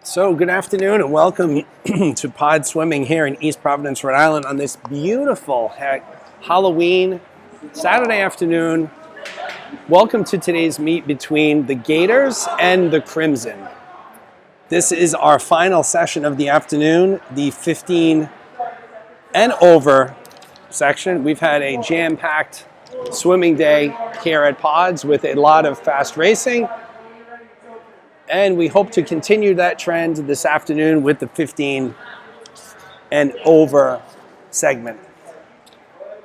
So good afternoon and welcome to Pod Swimming here in East Providence, Rhode Island on this beautiful Halloween Saturday afternoon. Welcome to today's meet between the Gators and the Crimson. This is our final session of the afternoon, the 15 and over section. We've had a jam-packed swimming day here at Pods with a lot of fast racing. And we hope to continue that trend this afternoon with the 15 and over segment.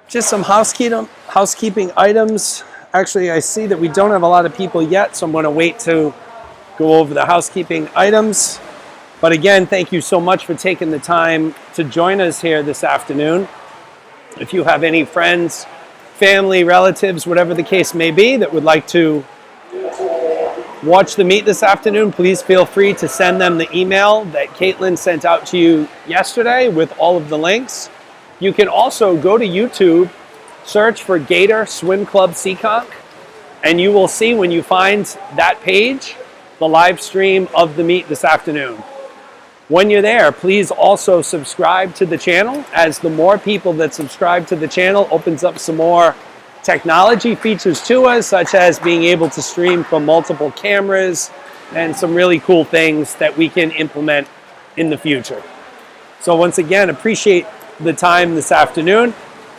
Just some housekeeping items. Actually, I see that we don't have a lot of people yet, so I'm going to wait to go over the housekeeping items. But again, thank you so much for taking the time to join us here this afternoon. If you have any friends, family, relatives, whatever the case may be, that would like to watch the meet this afternoon, please feel free to send them the email that Caitlin sent out to you yesterday with all of the links. You can also go to YouTube, search for Gator Swim Club Seekonk, and you will see when you find that page, the live stream of the meet this afternoon. When you're there, please also subscribe to the channel, as the more people that subscribe to the channel opens up some more technology features to us, such as being able to stream from multiple cameras and some really cool things that we can implement in the future. So once again, appreciate the time this afternoon.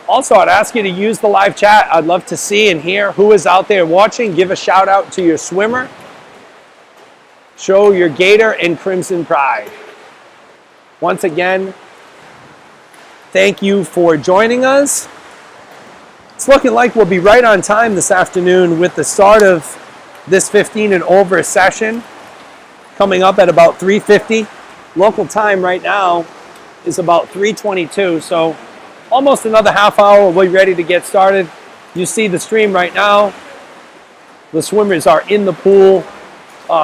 Also, I'd ask you to use the live chat. I'd love to see and hear who is out there watching. Give a shout out to your swimmer. Show your Gator and Crimson pride. Once again, thank you for joining us. It's looking like we'll be right on time this afternoon with the start of this 15 and over session coming up at about 3:50. Local time right now is about 3:22, so almost another half hour. We'll be ready to get started. You see the stream right now. The swimmers are in the pool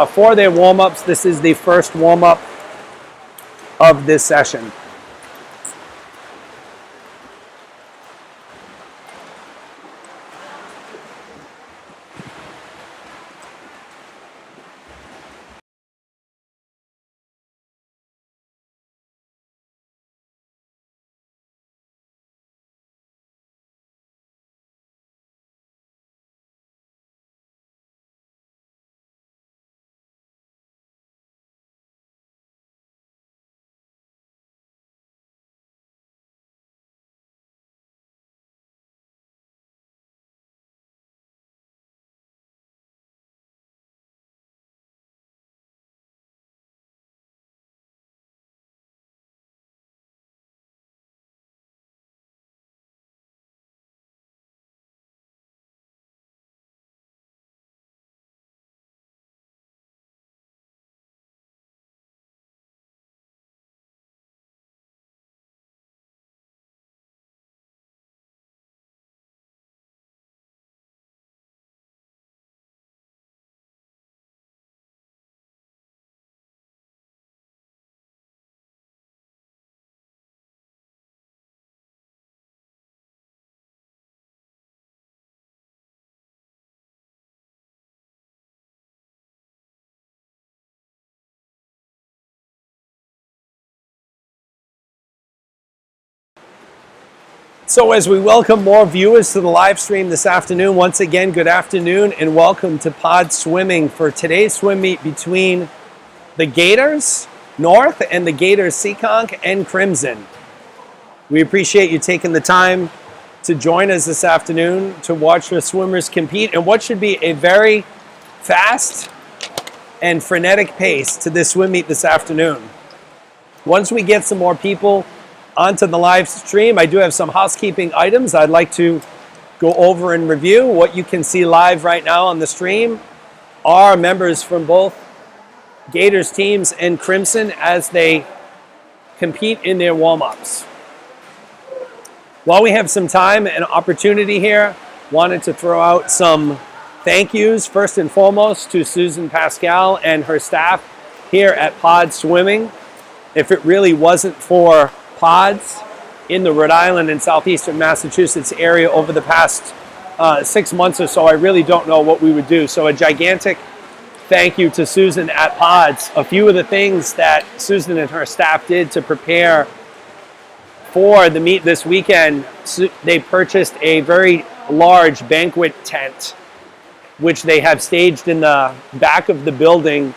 for their warm-ups. This is the first warm-up of this session. So as we welcome more viewers to the live stream this afternoon, once again, good afternoon and welcome to Pod Swimming for today's swim meet between the Gators North and the Gators Seekonk and Crimson. We appreciate you taking the time to join us this afternoon to watch the swimmers compete in what should be a very fast and frenetic pace to this swim meet this afternoon. Once we get some more people onto the live stream, I do have some housekeeping items I'd like to go over and review. What you can see live right now on the stream are members from both Gators teams and Crimson as they compete in their warm-ups. While we have some time and opportunity here, wanted to throw out some thank yous, first and foremost, to Susan Pascal and her staff here at Pod Swimming. If it really wasn't for Pods in the Rhode Island and southeastern Massachusetts area over the past 6 months or so, I really don't know what we would do. So a gigantic thank you to Susan at Pods. A few of the things that Susan and her staff did to prepare for the meet this weekend, they purchased a very large banquet tent, which they have staged in the back of the building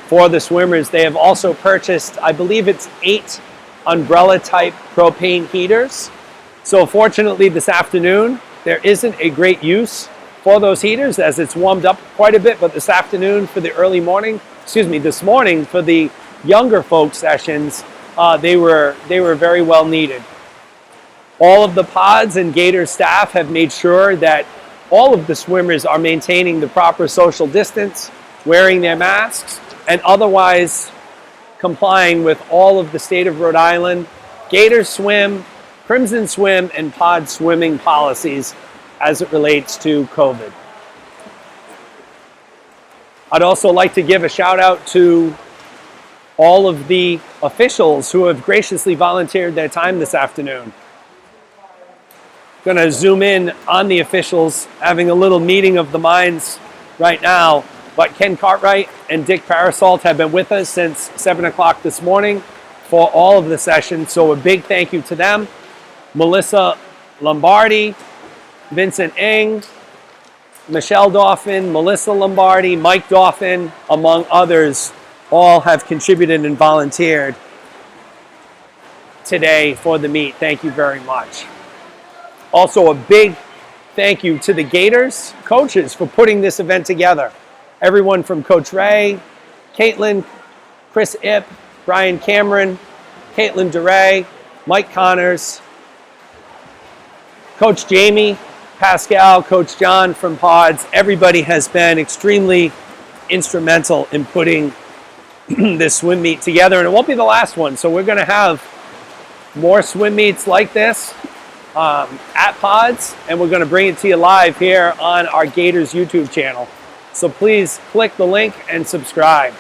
for the swimmers. They have also purchased, I believe it's 8 umbrella type propane heaters. So fortunately this afternoon, there isn't a great use for those heaters as it's warmed up quite a bit, but this afternoon for the early morning, this morning for the younger folk sessions, they were very well needed. All of the Pods and Gator staff have made sure that all of the swimmers are maintaining the proper social distance, wearing their masks, and otherwise complying with all of the state of Rhode Island Gator Swim, Crimson Swim, and Pod swimming policies as it relates to COVID. I'd also like to give a shout out to all of the officials who have graciously volunteered their time this afternoon. Going to zoom in on the officials, having a little meeting of the minds right now. But Ken Cartwright and Dick Parasolt have been with us since 7 o'clock this morning for all of the sessions. So a big thank you to them. Melissa Lombardi, Vincent Ng, Michelle Dauphin, Melissa Lombardi, Mike Dauphin, among others, all have contributed and volunteered today for the meet. Thank you very much. Also, a big thank you to the Gators coaches for putting this event together. Everyone from Coach Ray, Caitlin, Chris Ipp, Brian Cameron, Caitlin DeRay, Mike Connors, Coach Jamie, Pascal, Coach John from Pods. Everybody has been extremely instrumental in putting this swim meet together, and it won't be the last one. So we're going to have more swim meets like this at Pods, and we're going to bring it to you live here on our Gators YouTube channel. So please click the link and subscribe.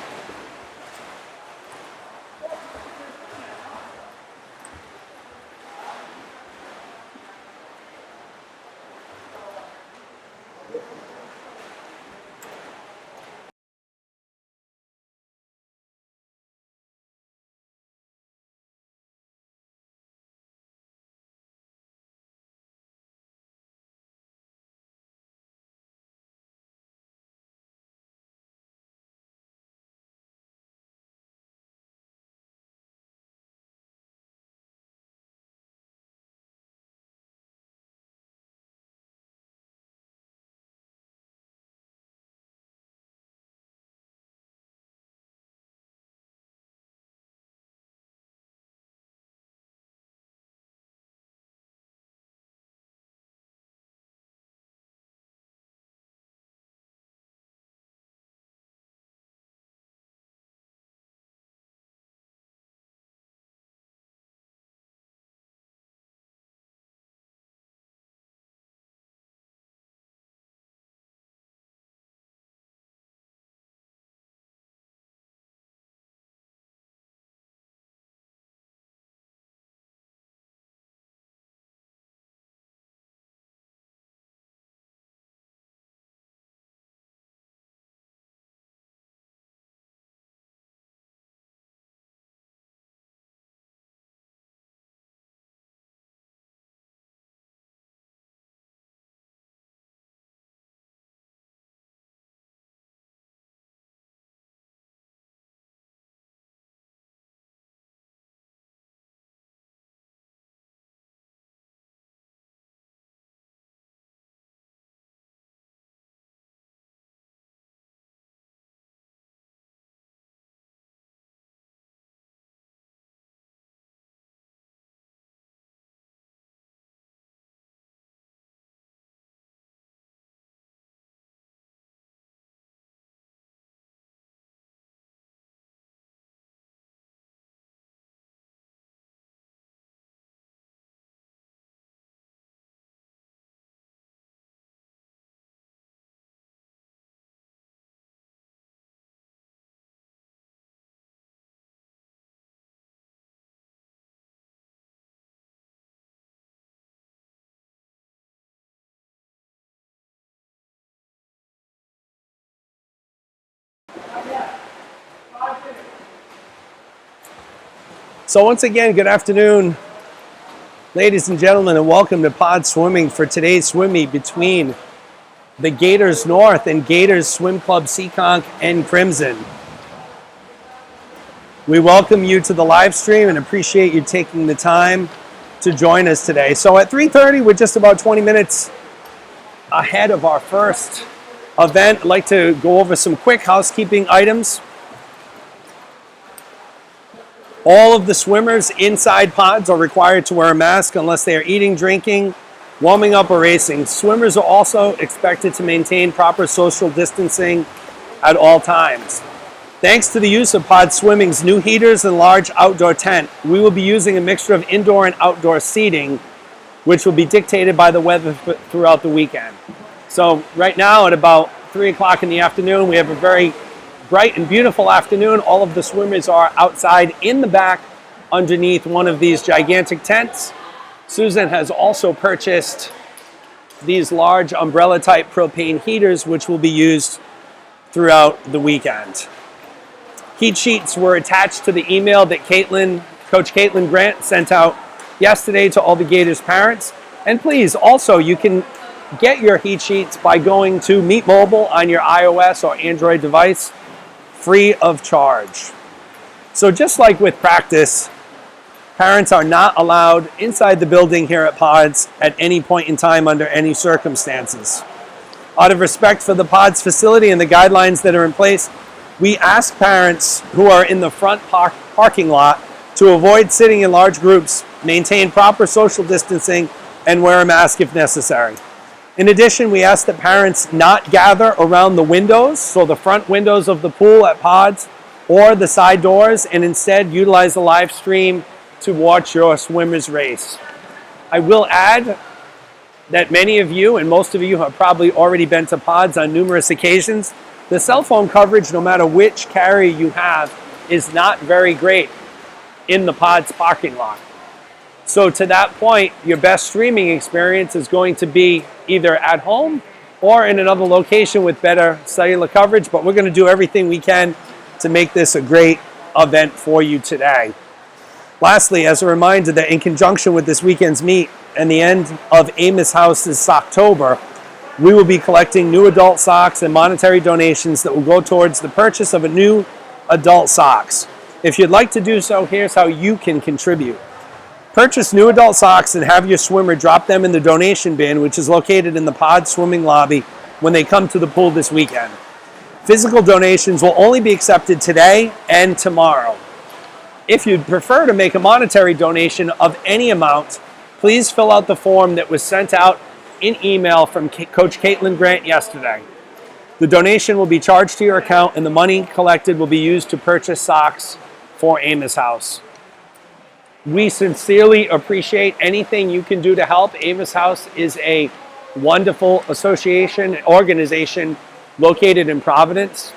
So once again, good afternoon, ladies and gentlemen, and welcome to Pod Swimming for today's swim meet between the Gators North and Gators Swim Club Seekonk and Crimson. We welcome you to the live stream and appreciate you taking the time to join us today. So at 3:30, we're just about 20 minutes ahead of our first event. I'd like to go over some quick housekeeping items. All of the swimmers inside pods are required to wear a mask unless they are eating, drinking, warming up, or racing. Swimmers are also expected to maintain proper social distancing at all times. Thanks to the use of Pod Swimming's new heaters and large outdoor tent, we will be using a mixture of indoor and outdoor seating, which will be dictated by the weather throughout the weekend. So right now at about 3 o'clock in the afternoon, we have a very bright and beautiful afternoon. All of the swimmers are outside in the back underneath one of these gigantic tents. Susan has also purchased these large umbrella type propane heaters, which will be used throughout the weekend. Heat sheets were attached to the email that Coach Caitlin Grant sent out yesterday to all the Gators parents. And please, also, you can get your heat sheets by going to Meet Mobile on your iOS or Android device, free of charge. So just like with practice, parents are not allowed inside the building here at Pods at any point in time under any circumstances. Out of respect for the Pods facility and the guidelines that are in place, we ask parents who are in the front parking lot to avoid sitting in large groups, maintain proper social distancing, and wear a mask if necessary. In addition, we ask that parents not gather around the windows, so the front windows of the pool at Pods or the side doors, and instead utilize the live stream to watch your swimmers race. I will add that many of you, and most of you, have probably already been to Pods on numerous occasions. The cell phone coverage, no matter which carrier you have, is not very great in the Pods parking lot. So to that point, your best streaming experience is going to be either at home or in another location with better cellular coverage, but we're going to do everything we can to make this a great event for you today. Lastly, as a reminder that in conjunction with this weekend's meet and the end of Amos House's Socktober, we will be collecting new adult socks and monetary donations that will go towards the purchase of a new adult socks. If you'd like to do so, here's how you can contribute. Purchase new adult socks and have your swimmer drop them in the donation bin, which is located in the Pod Swimming lobby when they come to the pool this weekend. Physical donations will only be accepted today and tomorrow. If you'd prefer to make a monetary donation of any amount, please fill out the form that was sent out in email from Coach Caitlin Grant yesterday. The donation will be charged to your account and the money collected will be used to purchase socks for Amos House. We sincerely appreciate anything you can do to help. Amos House is a wonderful organization located in Providence,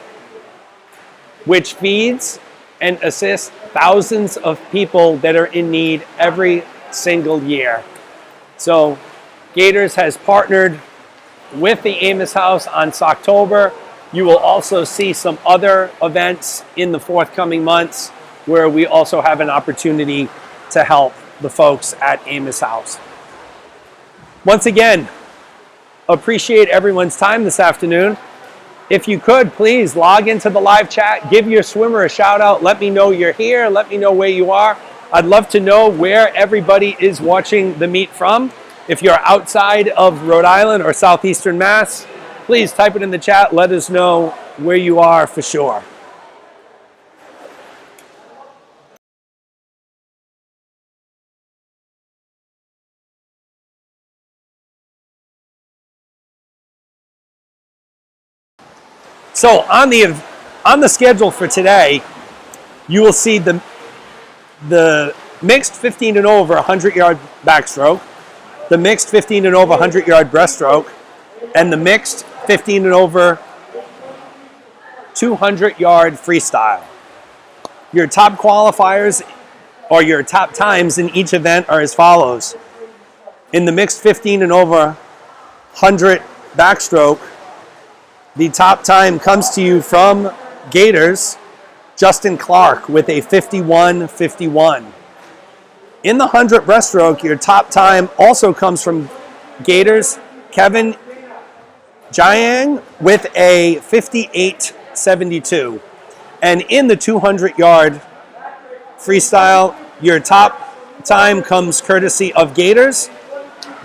which feeds and assists thousands of people that are in need every single year. So Gators has partnered with the Amos House on Socktober. You will also see some other events in the forthcoming months where we also have an opportunity to help the folks at Amos House. Once again, appreciate everyone's time this afternoon. If you could, please log into the live chat, give your swimmer a shout out, let me know you're here, let me know where you are. I'd love to know where everybody is watching the meet from. If you're outside of Rhode Island or Southeastern Mass, please type it in the chat, let us know where you are for sure. So on the schedule for today, you will see the mixed 15 and over 100-yard backstroke, the mixed 15 and over 100-yard breaststroke, and the mixed 15 and over 200-yard freestyle. Your top qualifiers or your top times in each event are as follows. In the mixed 15 and over 100 backstroke, the top time comes to you from Gators, Justin Clark with a 51:51. In the 100 breaststroke, your top time also comes from Gators Kevin Jiang with a 58.72. And in the 200-yard freestyle, your top time comes courtesy of Gators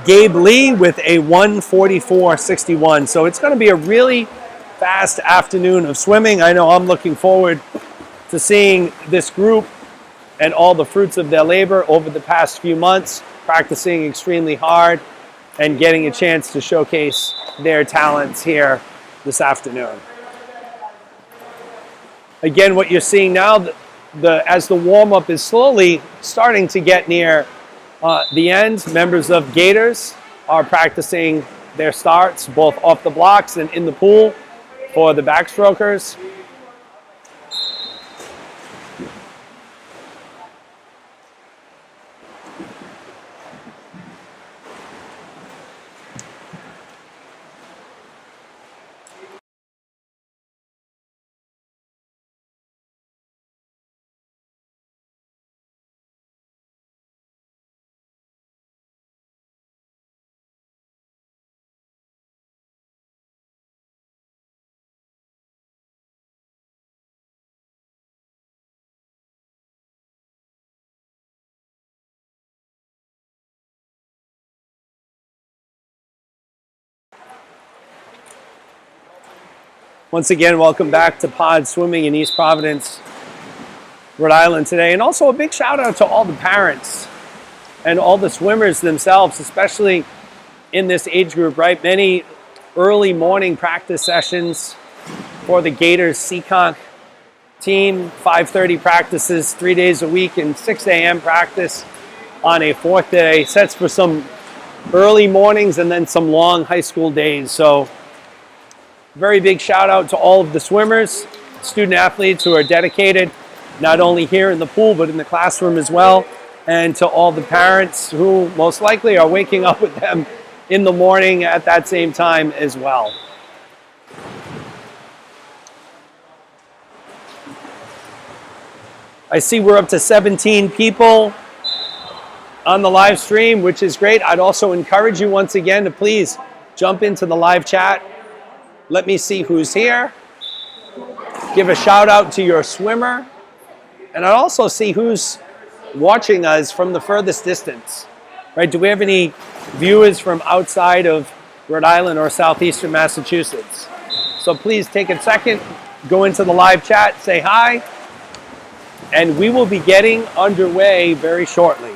Gabe Lee with a 1:44.61. So it's going to be a really fast afternoon of swimming. I know I'm looking forward to seeing this group and all the fruits of their labor over the past few months, practicing extremely hard and getting a chance to showcase their talents here this afternoon. Again, what you're seeing now, as the warm-up is slowly starting to get near the end, members of Gators are practicing their starts both off the blocks and in the pool for the backstrokers. Once again, welcome back to Pod Swimming in East Providence, Rhode Island today. And also a big shout out to all the parents and all the swimmers themselves, especially in this age group, right? Many early morning practice sessions for the Gators Seekonk team, 5:30 practices 3 days a week, and 6 a.m. practice on a fourth day. Sets for some early mornings and then some long high school days. So very big shout out to all of the swimmers, student athletes who are dedicated, not only here in the pool, but in the classroom as well. And to all the parents who most likely are waking up with them in the morning at that same time as well. I see we're up to 17 people on the live stream, which is great. I'd also encourage you once again to please jump into the live chat. Let me see who's here. Give a shout out to your swimmer. And I'd also see who's watching us from the furthest distance. Right? Do we have any viewers from outside of Rhode Island or southeastern Massachusetts? So please take a second, go into the live chat, say hi, and we will be getting underway very shortly.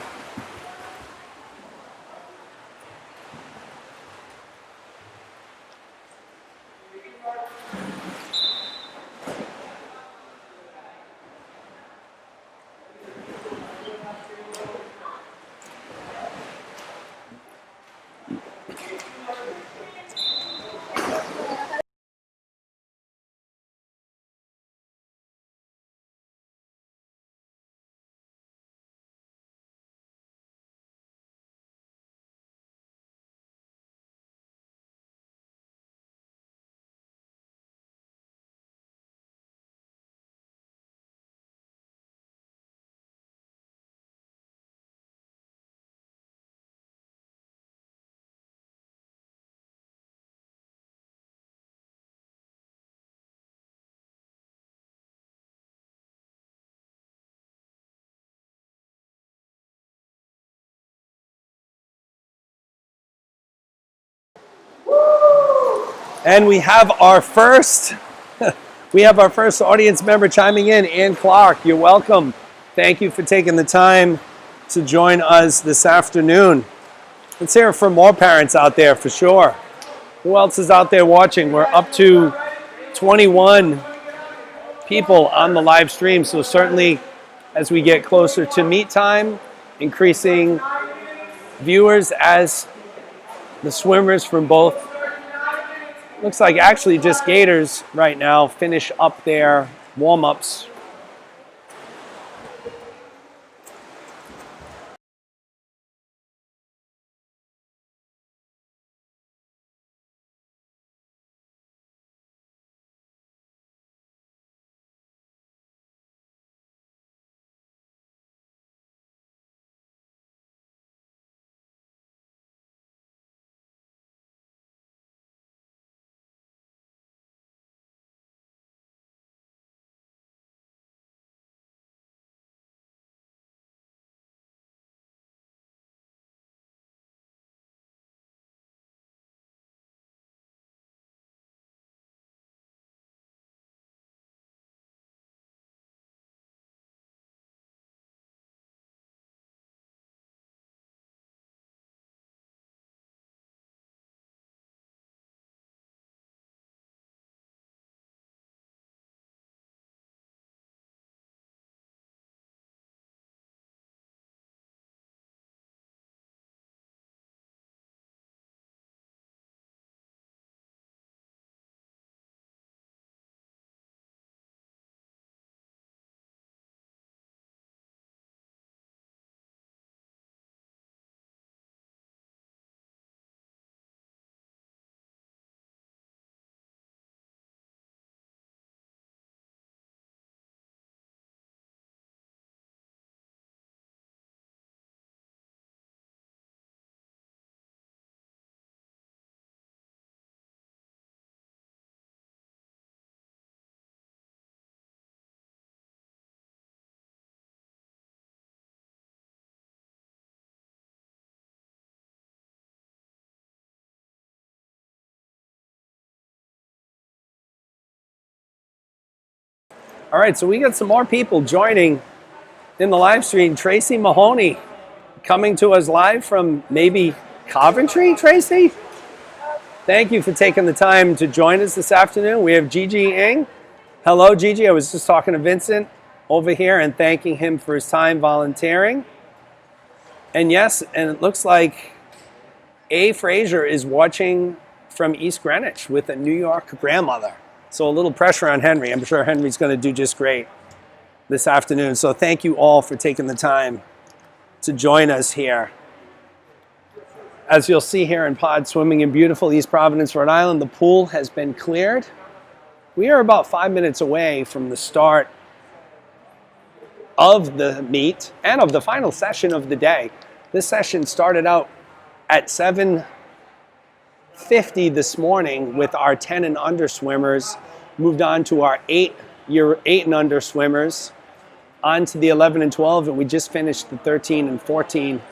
And we have our first audience member chiming in, Ann Clark. You're welcome. Thank you for taking the time to join us this afternoon. Let's hear from more parents out there for sure. Who else is out there watching? We're up to 21 people on the live stream, so certainly as we get closer to meet time, increasing viewers as the swimmers from both, looks like actually just Gators right now, finish up their warm-ups. All right, so we got some more people joining in the live stream. Tracy Mahoney coming to us live from maybe Coventry, Tracy? Thank you for taking the time to join us this afternoon. We have Gigi Ng. Hello, Gigi. I was just talking to Vincent over here and thanking him for his time volunteering. And yes, and it looks like A. Fraser is watching from East Greenwich with a New York grandmother. So a little pressure on Henry. I'm sure Henry's going to do just great this afternoon. So thank you all for taking the time to join us here. As you'll see here in Pod Swimming in beautiful East Providence, Rhode Island, the pool has been cleared. We are about 5 minutes away from the start of the meet and of the final session of the day. This session started out at 7:50 this morning with our 10 and under swimmers, moved on to our 8 and under swimmers, on to the 11 and 12, and we just finished the 13 and 14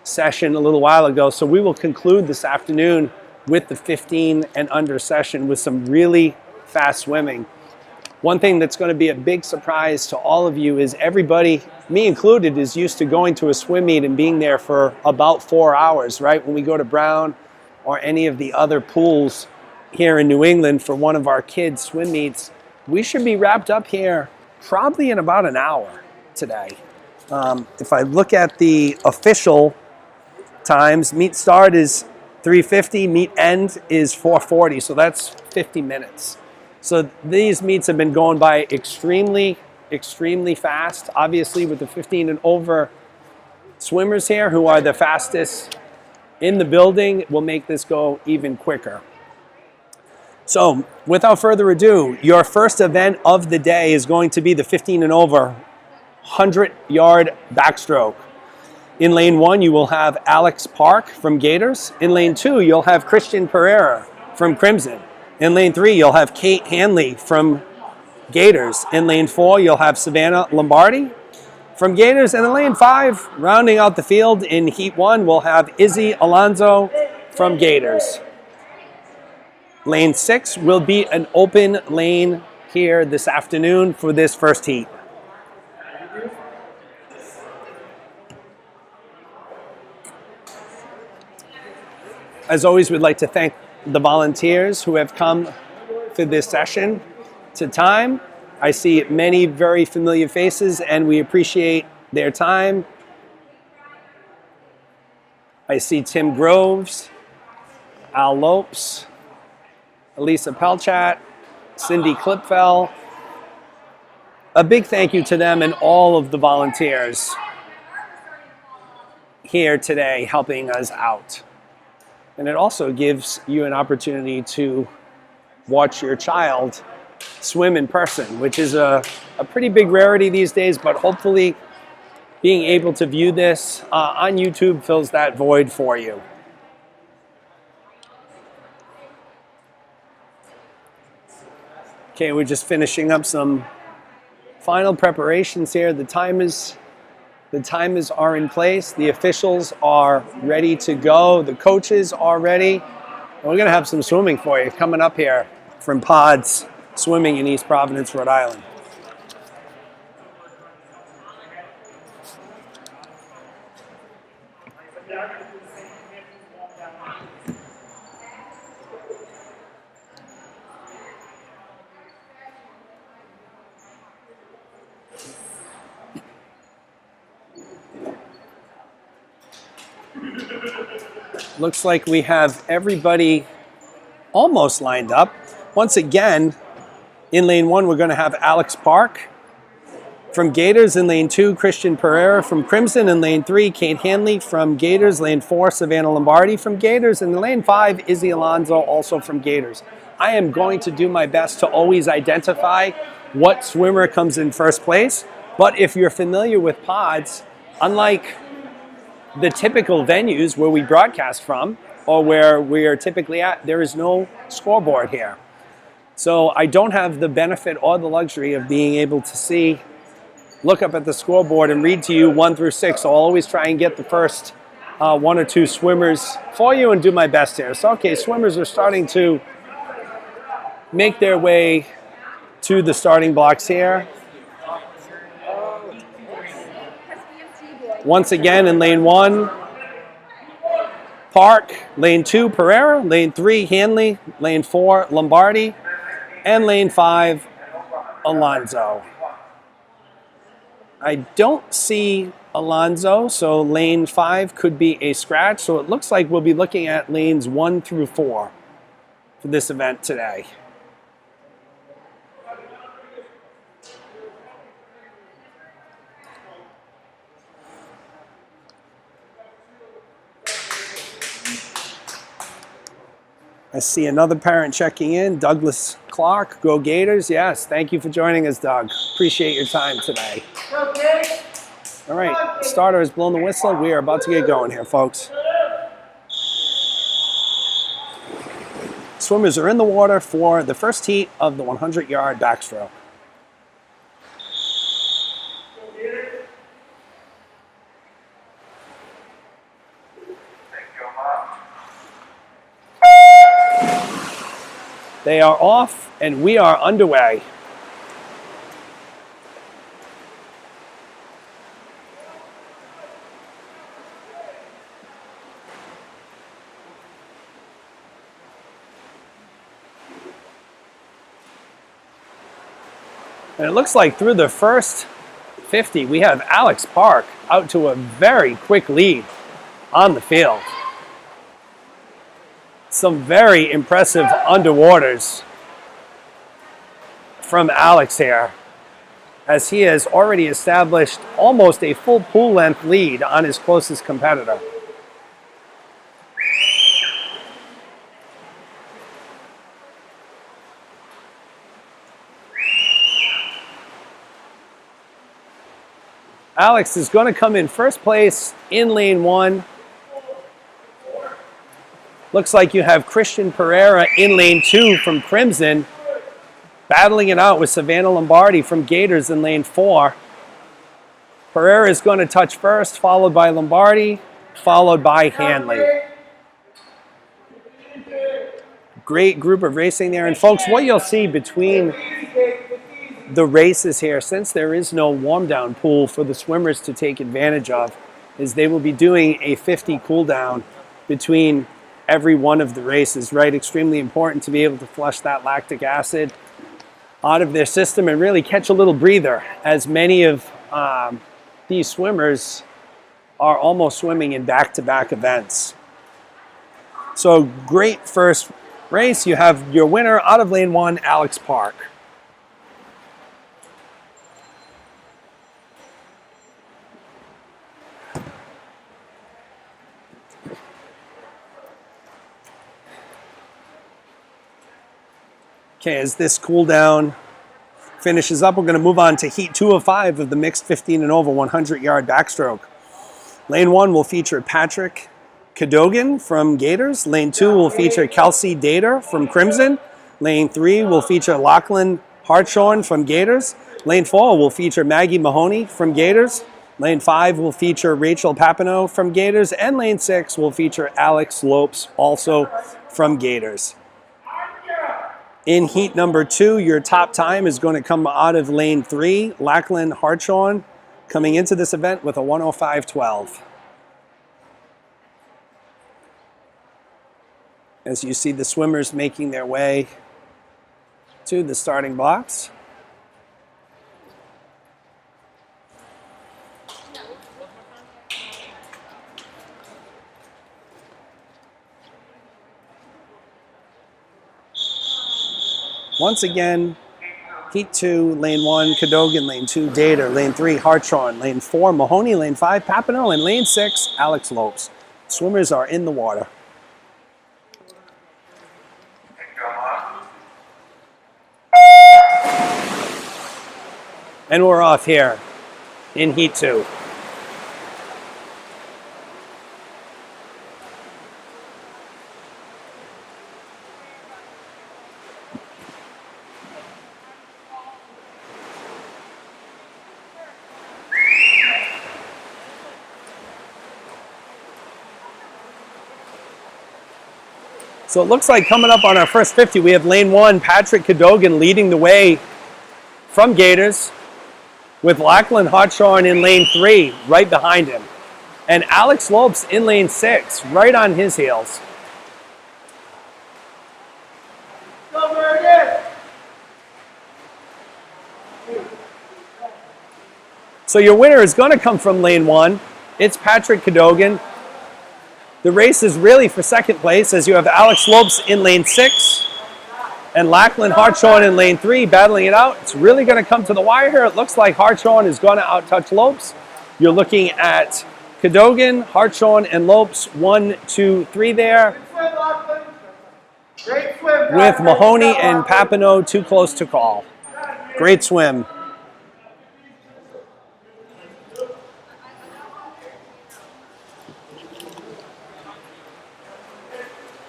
session a little while ago. So we will conclude this afternoon with the 15 and under session with some really fast swimming. One thing that's going to be a big surprise to all of you is everybody, me included, is used to going to a swim meet and being there for about 4 hours, right? When we go to Brown or any of the other pools here in New England for one of our kids' swim meets, we should be wrapped up here probably in about an hour today. If I look at the official times, meet start is 3:50, meet end is 4:40, so that's 50 minutes. So these meets have been going by extremely fast. Obviously with the 15 and over swimmers here, who are the fastest in the building, will make this go even quicker. So without further ado, your first event of the day is going to be the 15 and over 100-yard backstroke. In lane 1, you will have Alex Park from Gators. In lane 2, you'll have Christian Pereira from Crimson. In lane 3, you'll have Kate Hanley from Gators. In lane 4, you'll have Savannah Lombardi from Gators. And in lane 5, rounding out the field in heat 1, we'll have Izzy Alonso from Gators. Lane 6 will be an open lane here this afternoon for this first heat. As always, we'd like to thank the volunteers who have come for this session to time. I see many very familiar faces and we appreciate their time. I see Tim Groves, Al Lopes, Elisa Pelchat, Cindy Klipfel. A big thank you to them and all of the volunteers here today helping us out. And it also gives you an opportunity to watch your child swim in person, which is a pretty big rarity these days, but hopefully being able to view this on YouTube fills that void for you. Okay, we're just finishing up some final preparations here. The timers are in place. The officials are ready to go. The coaches are ready. And we're going to have some swimming for you coming up here from Pods Swimming in East Providence, Rhode Island. Looks like we have everybody almost lined up. Once again, in lane 1, we're going to have Alex Park from Gators. In lane 2, Christian Pereira from Crimson. In lane 3, Kate Hanley from Gators. Lane 4, Savannah Lombardi from Gators. And in lane 5, Izzy Alonso, also from Gators. I am going to do my best to always identify what swimmer comes in first place. But if you're familiar with pods, unlike the typical venues where we broadcast from or where we are typically at, there is no scoreboard here. So I don't have the benefit or the luxury of being able to look up at the scoreboard and read to you 1 through 6. So I'll always try and get the first 1 or 2 swimmers for you and do my best here. So okay, swimmers are starting to make their way to the starting blocks here. Once again in lane 1, Park, lane 2, Pereira, lane 3, Hanley, lane 4, Lombardi, and lane 5, Alonso. I don't see Alonso, so lane 5 could be a scratch. So it looks like we'll be looking at lanes 1 through 4 for this event today. I see another parent checking in, Douglas Clark, go Gators. Yes, thank you for joining us, Doug. Appreciate your time today. All right, starter has blown the whistle. We are about to get going here, folks. Swimmers are in the water for the first heat of the 100-yard backstroke. They are off, and we are underway. And it looks like through the first 50, we have Alex Park out to a very quick lead on the field. Some very impressive underwaters from Alex here, as he has already established almost a full pool length lead on his closest competitor. Alex is going to come in first place in lane 1. Looks like you have Christian Pereira in lane 2 from Crimson, battling it out with Savannah Lombardi from Gators in lane 4. Pereira is going to touch first, followed by Lombardi, followed by Hanley. Great group of racing there. And folks, what you'll see between the races here, since there is no warm down pool for the swimmers to take advantage of, is they will be doing a 50 cool down between every one of the races, right? Extremely important to be able to flush that lactic acid out of their system and really catch a little breather, as many of these swimmers are almost swimming in back-to-back events. So great first race. You have your winner out of lane 1, Alex Park. Okay, as this cool down finishes up, we're going to move on to heat 2 of 5 of the mixed 15 and over 100-yard backstroke. Lane 1 will feature Patrick Cadogan from Gators. Lane 2 will feature Kelsey Dater from Crimson. Lane 3 will feature Lachlan Hartshorn from Gators. Lane 4 will feature Maggie Mahoney from Gators. Lane 5 will feature Rachel Papineau from Gators. And lane 6 will feature Alex Lopes, also from Gators. In heat number 2, your top time is going to come out of lane 3, Lachlan Hartshorn, coming into this event with a 1:05.12. As you see the swimmers making their way to the starting blocks. Once again, heat 2, lane 1, Cadogan, lane 2, Dater, lane 3, Hartshorn, lane 4, Mahoney, lane 5, Papineau, and lane 6, Alex Lopes. Swimmers are in the water. And we're off here in heat 2. So it looks like coming up on our first 50, we have lane 1, Patrick Cadogan leading the way from Gators, with Lachlan Hartshorn in lane 3 right behind him. And Alex Lopes in lane 6, right on his heels. So your winner is going to come from lane 1. It's Patrick Cadogan. The race is really for second place as you have Alex Lopes in lane 6 and Lachlan Hartshorn in lane 3 battling it out. It's really going to come to the wire here. It looks like Hartshorn is going to outtouch Lopes. You're looking at Cadogan, Hartshorn, and Lopes 1, 2, 3 there. With Mahoney and Papineau too close to call. Great swim.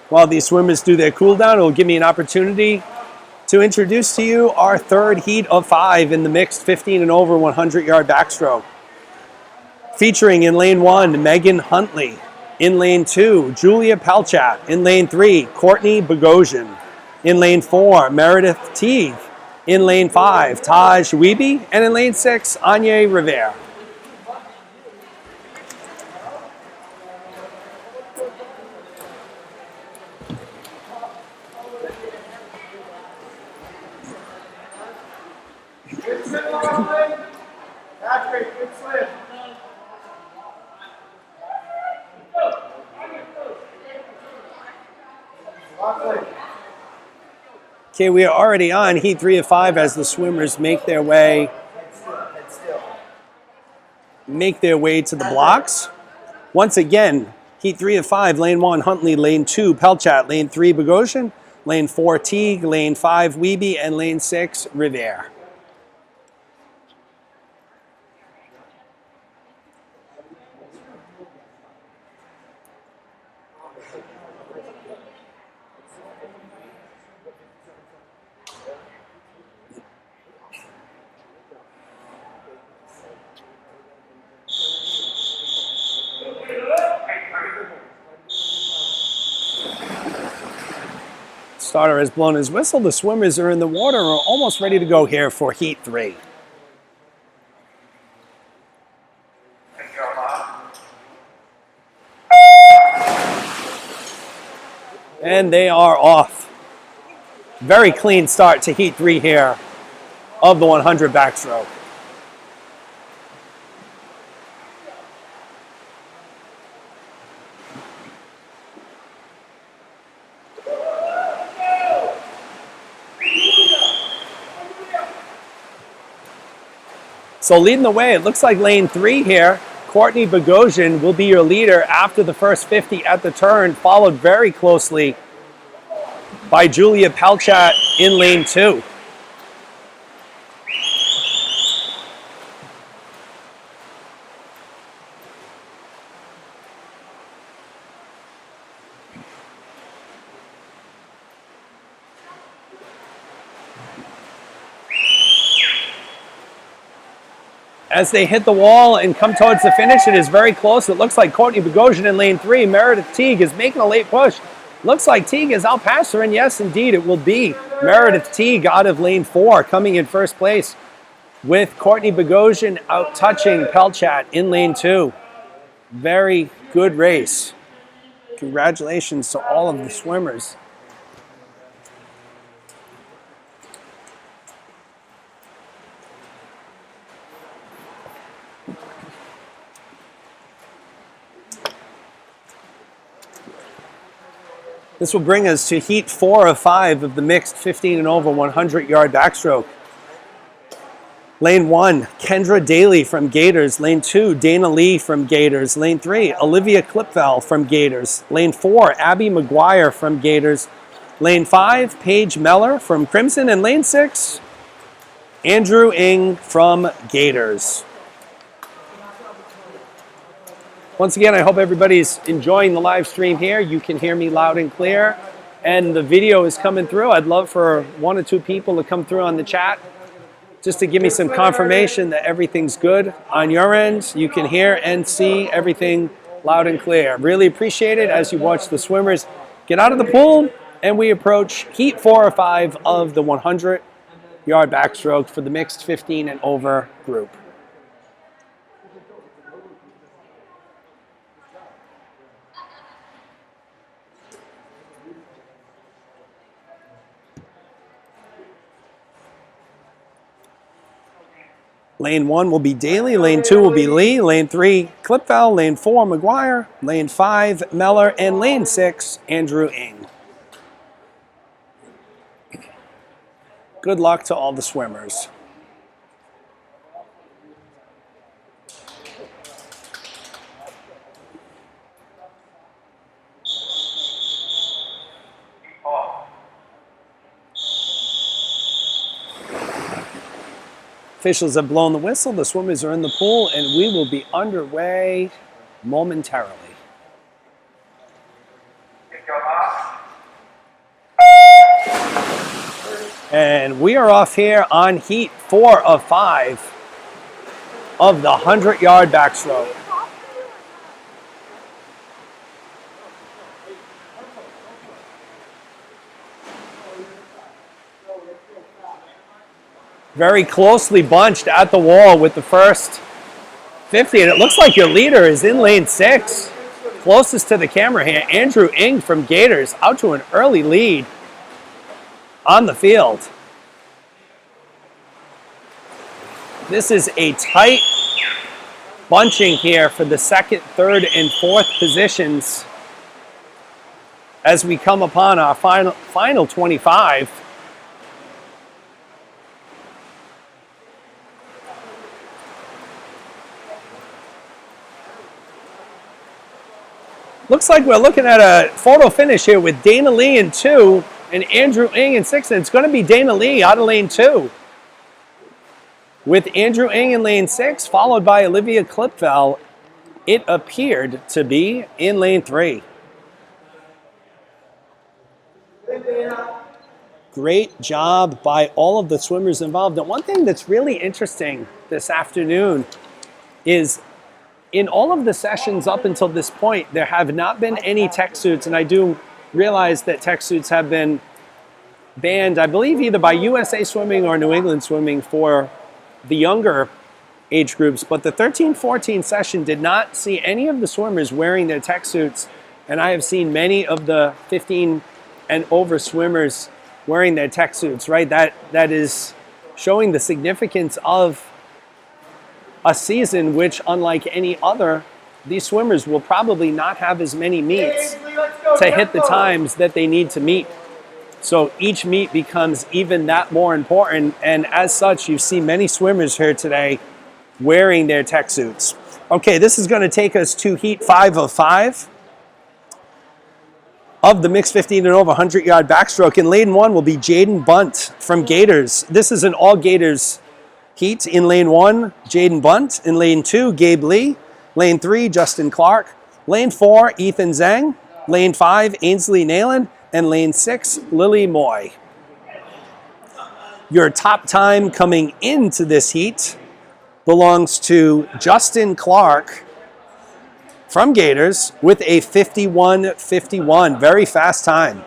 While these swimmers do their cool down, it will give me an opportunity to introduce to you our third heat of 5 in the mixed 15 and over 100-yard backstroke. Featuring in lane 1, Megan Huntley. In lane 2, Julia Pelchat. In lane 3, Courtney Bogosian. In lane 4, Meredith Teague. In lane 5, Taj Weeby. And in lane 6, Anya Rivera. Okay, we are already on heat 3 of 5 as the swimmers make their way to the blocks. Once again, heat 3 of 5, lane 1, Huntley, lane 2, Pelchat, lane 3, Bogosian, lane 4, Teague, lane 5, Weeby, and lane 6, Rivera. Starter has blown his whistle. The swimmers are in the water and are almost ready to go here for heat 3. And they are off. Very clean start to heat 3 here of the 100 backstroke. So leading the way, it looks like lane 3 here. Courtney Bogosian will be your leader after the first 50 at the turn, followed very closely by Julia Pelchat in lane 2. As they hit the wall and come towards the finish, it is very close. It looks like Courtney Bogosian in lane 3. Meredith Teague is making a late push. Looks like Teague is out past her, and yes, indeed, it will be Meredith Teague out of lane 4, coming in first place, with Courtney Bogosian out touching Pelchat in lane 2. Very good race. Congratulations to all of the swimmers. This will bring us to heat 4 of 5 of the mixed 15 and over 100-yard backstroke. Lane 1, Kendra Daly from Gators. Lane 2, Dana Lee from Gators. Lane 3, Olivia Klipfel from Gators. Lane 4, Abby McGuire from Gators. Lane 5, Paige Meller from Crimson. And lane 6, Andrew Ng from Gators. Once again, I hope everybody's enjoying the live stream here. You can hear me loud and clear, and the video is coming through. I'd love for 1 or 2 people to come through on the chat just to give me some confirmation that everything's good on your end. You can hear and see everything loud and clear. Really appreciate it as you watch the swimmers get out of the pool, and we approach heat 4 or 5 of the 100-yard backstroke for the mixed 15 and over group. Lane 1 will be Daly, lane 2 will be Lee, lane 3 Clipfell, lane 4 McGuire, lane 5 Meller, and lane 6 Andrew Ng. Good luck to all the swimmers. Officials have blown the whistle, the swimmers are in the pool, and we will be underway momentarily. And we are off here on heat 4 of 5 of the 100-yard backstroke. Very closely bunched at the wall with the first 50, and it looks like your leader is in lane 6. Closest to the camera here, Andrew Ng from Gators, out to an early lead on the field. This is a tight bunching here for the second, third, and fourth positions as we come upon our final 25. Looks like we're looking at a photo finish here with Dana Lee in 2 and Andrew Ng in 6. And it's going to be Dana Lee out of lane 2 with Andrew Ng in lane 6, followed by Olivia Clipfell. It appeared to be in lane 3. Great job by all of the swimmers involved. And one thing that's really interesting this afternoon is in all of the sessions up until this point, there have not been any tech suits, and I do realize that tech suits have been banned, I believe, either by USA Swimming or New England Swimming for the younger age groups, but the 13-14 session did not see any of the swimmers wearing their tech suits, and I have seen many of the 15 and over swimmers wearing their tech suits, right? That is showing the significance of a season which, unlike any other, these swimmers will probably not have as many meets to hit the times that they need to meet. So each meet becomes even that more important, and as such, you see many swimmers here today wearing their tech suits. Okay, this is going to take us to heat 5 of 5 of the mixed 15 and over 100-yard backstroke. In lane 1 will be Jaden Bunt from Gators. This is an all Gators heat. In lane 1, Jaden Bunt. In lane 2, Gabe Lee. Lane 3, Justin Clark. Lane 4, Ethan Zhang. Lane 5, Ainsley Nayland. And lane 6, Lily Moy. Your top time coming into this heat belongs to Justin Clark from Gators with a 51.51. Very fast time.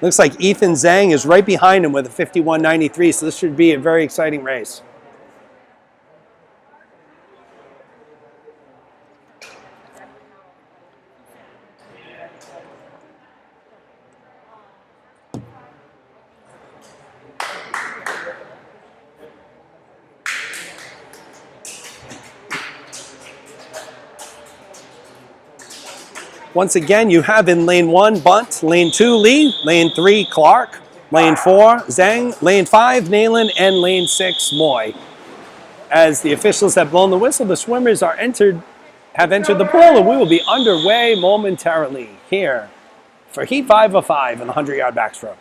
Looks like Ethan Zhang is right behind him with a 51.93, so this should be a very exciting race. Once again, you have in lane 1, Bunt, lane 2, Lee, lane 3, Clark, lane 4, Zhang, lane 5, Nayland, and lane 6, Moy. As the officials have blown the whistle, the swimmers have entered the pool, and we will be underway momentarily here for heat 5 of 5 in the 100-yard backstroke.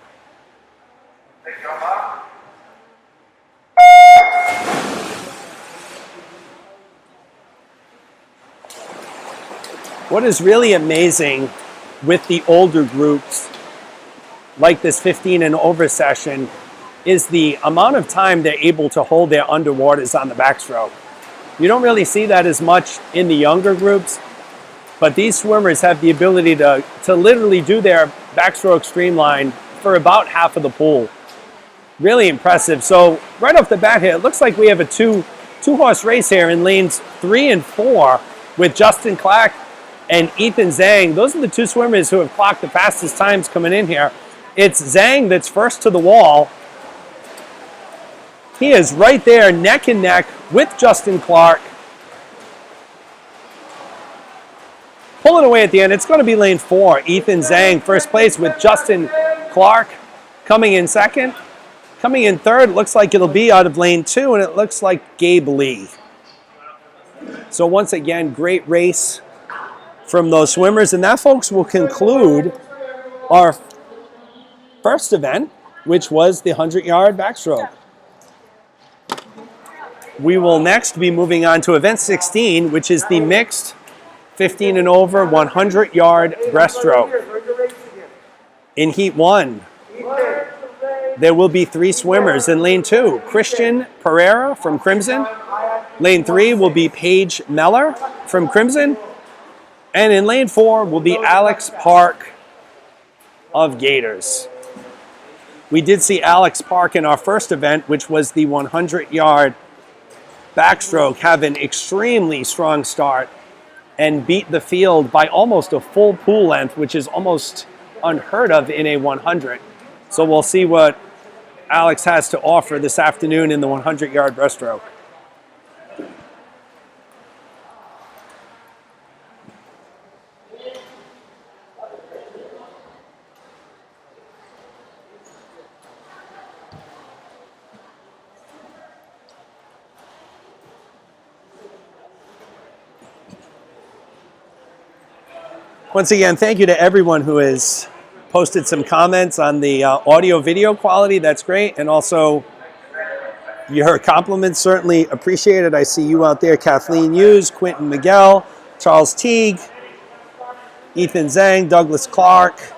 What is really amazing with the older groups, like this 15 and over session, is the amount of time they're able to hold their underwaters on the backstroke. You don't really see that as much in the younger groups, but these swimmers have the ability to literally do their backstroke streamline for about half of the pool. Really impressive. So right off the bat here, it looks like we have a two-horse race here in lanes 3 and 4 with Justin Clark and Ethan Zhang. Those are the two swimmers who have clocked the fastest times coming in here. It's Zhang that's first to the wall. He is right there, neck and neck with Justin Clark. Pulling away at the end, it's going to be lane 4. Ethan Zhang, first place, with Justin Clark coming in second. Coming in third, looks like it'll be out of lane 2, and it looks like Gabe Lee. So once again, great race from those swimmers. And that, folks, will conclude our first event, which was the 100-yard backstroke. We will next be moving on to event 16, which is the mixed 15 and over 100-yard breaststroke. In heat 1, there will be 3 swimmers. In lane 2, Christian Pereira from Crimson. Lane 3 will be Paige Meller from Crimson. And in lane 4 will be Alex Park of Gators. We did see Alex Park in our first event, which was the 100-yard backstroke, have an extremely strong start and beat the field by almost a full pool length, which is almost unheard of in a 100. So we'll see what Alex has to offer this afternoon in the 100-yard breaststroke. Once again, thank you to everyone who has posted some comments on the audio-video quality. That's great. And also, your compliments, certainly appreciated. I see you out there, Kathleen Hughes, Quentin Miguel, Charles Teague, Ethan Zhang, Douglas Clark,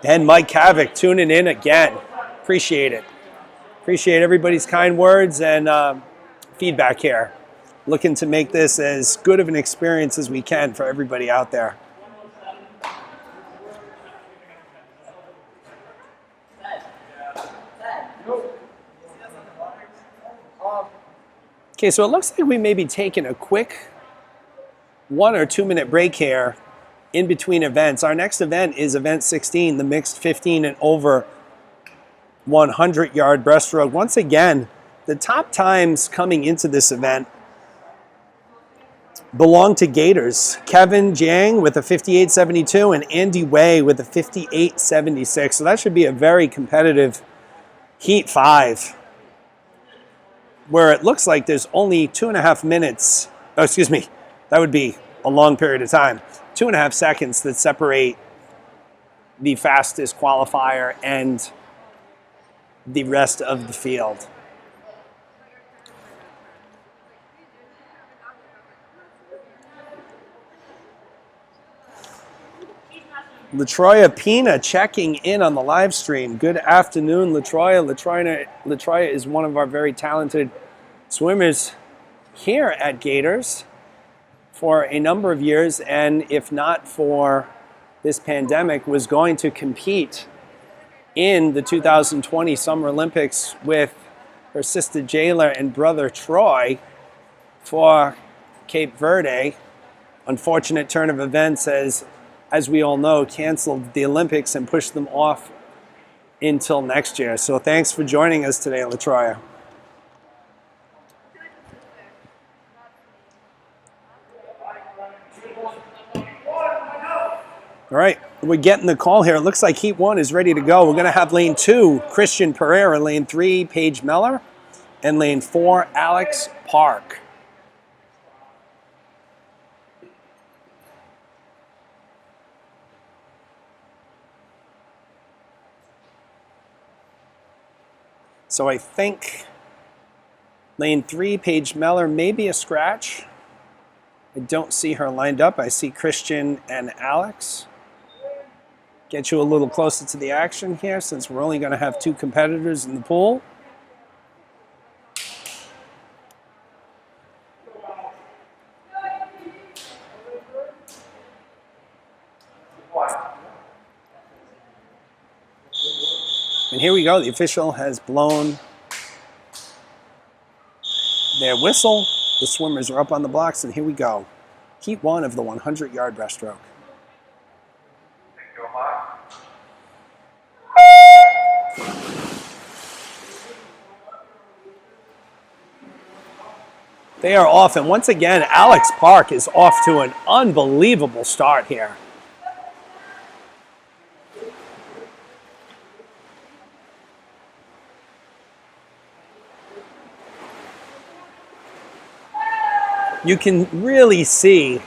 and Mike Havoc tuning in again. Appreciate it. Appreciate everybody's kind words and feedback here. Looking to make this as good of an experience as we can for everybody out there. Okay, so it looks like we may be taking a quick 1 or 2 minute break here in between events. Our next event is event 16, the mixed 15 and over 100-yard breaststroke. Once again, the top times coming into this event belong to Gators. Kevin Jiang with a 58.72 and Andy Way with a 58.76. So that should be a very competitive heat 5, where it looks like there's only 2.5 minutes. Oh, excuse me. That would be a long period of time. 2.5 seconds that separate the fastest qualifier and the rest of the field. LaTroya Pina checking in on the live stream. Good afternoon, LaTroya. LaTroya is one of our very talented swimmers here at Gators for a number of years, and if not for this pandemic, was going to compete in the 2020 Summer Olympics with her sister Jayla and brother Troy for Cape Verde. Unfortunate turn of events, as we all know, canceled the Olympics and pushed them off until next year. So thanks for joining us today, LaTroya. All right, we're getting the call here. It looks like heat 1 is ready to go. We're going to have lane 2, Christian Pereira, lane 3, Paige Meller, and lane 4, Alex Park. So I think lane 3, Paige Meller, may be a scratch. I don't see her lined up. I see Christian and Alex. Get you a little closer to the action here, since we're only going to have 2 competitors in the pool. And here we go. The official has blown their whistle. The swimmers are up on the blocks, and here we go. Heat 1 of the 100-yard breaststroke. They are off, and once again, Alex Park is off to an unbelievable start here. You can really see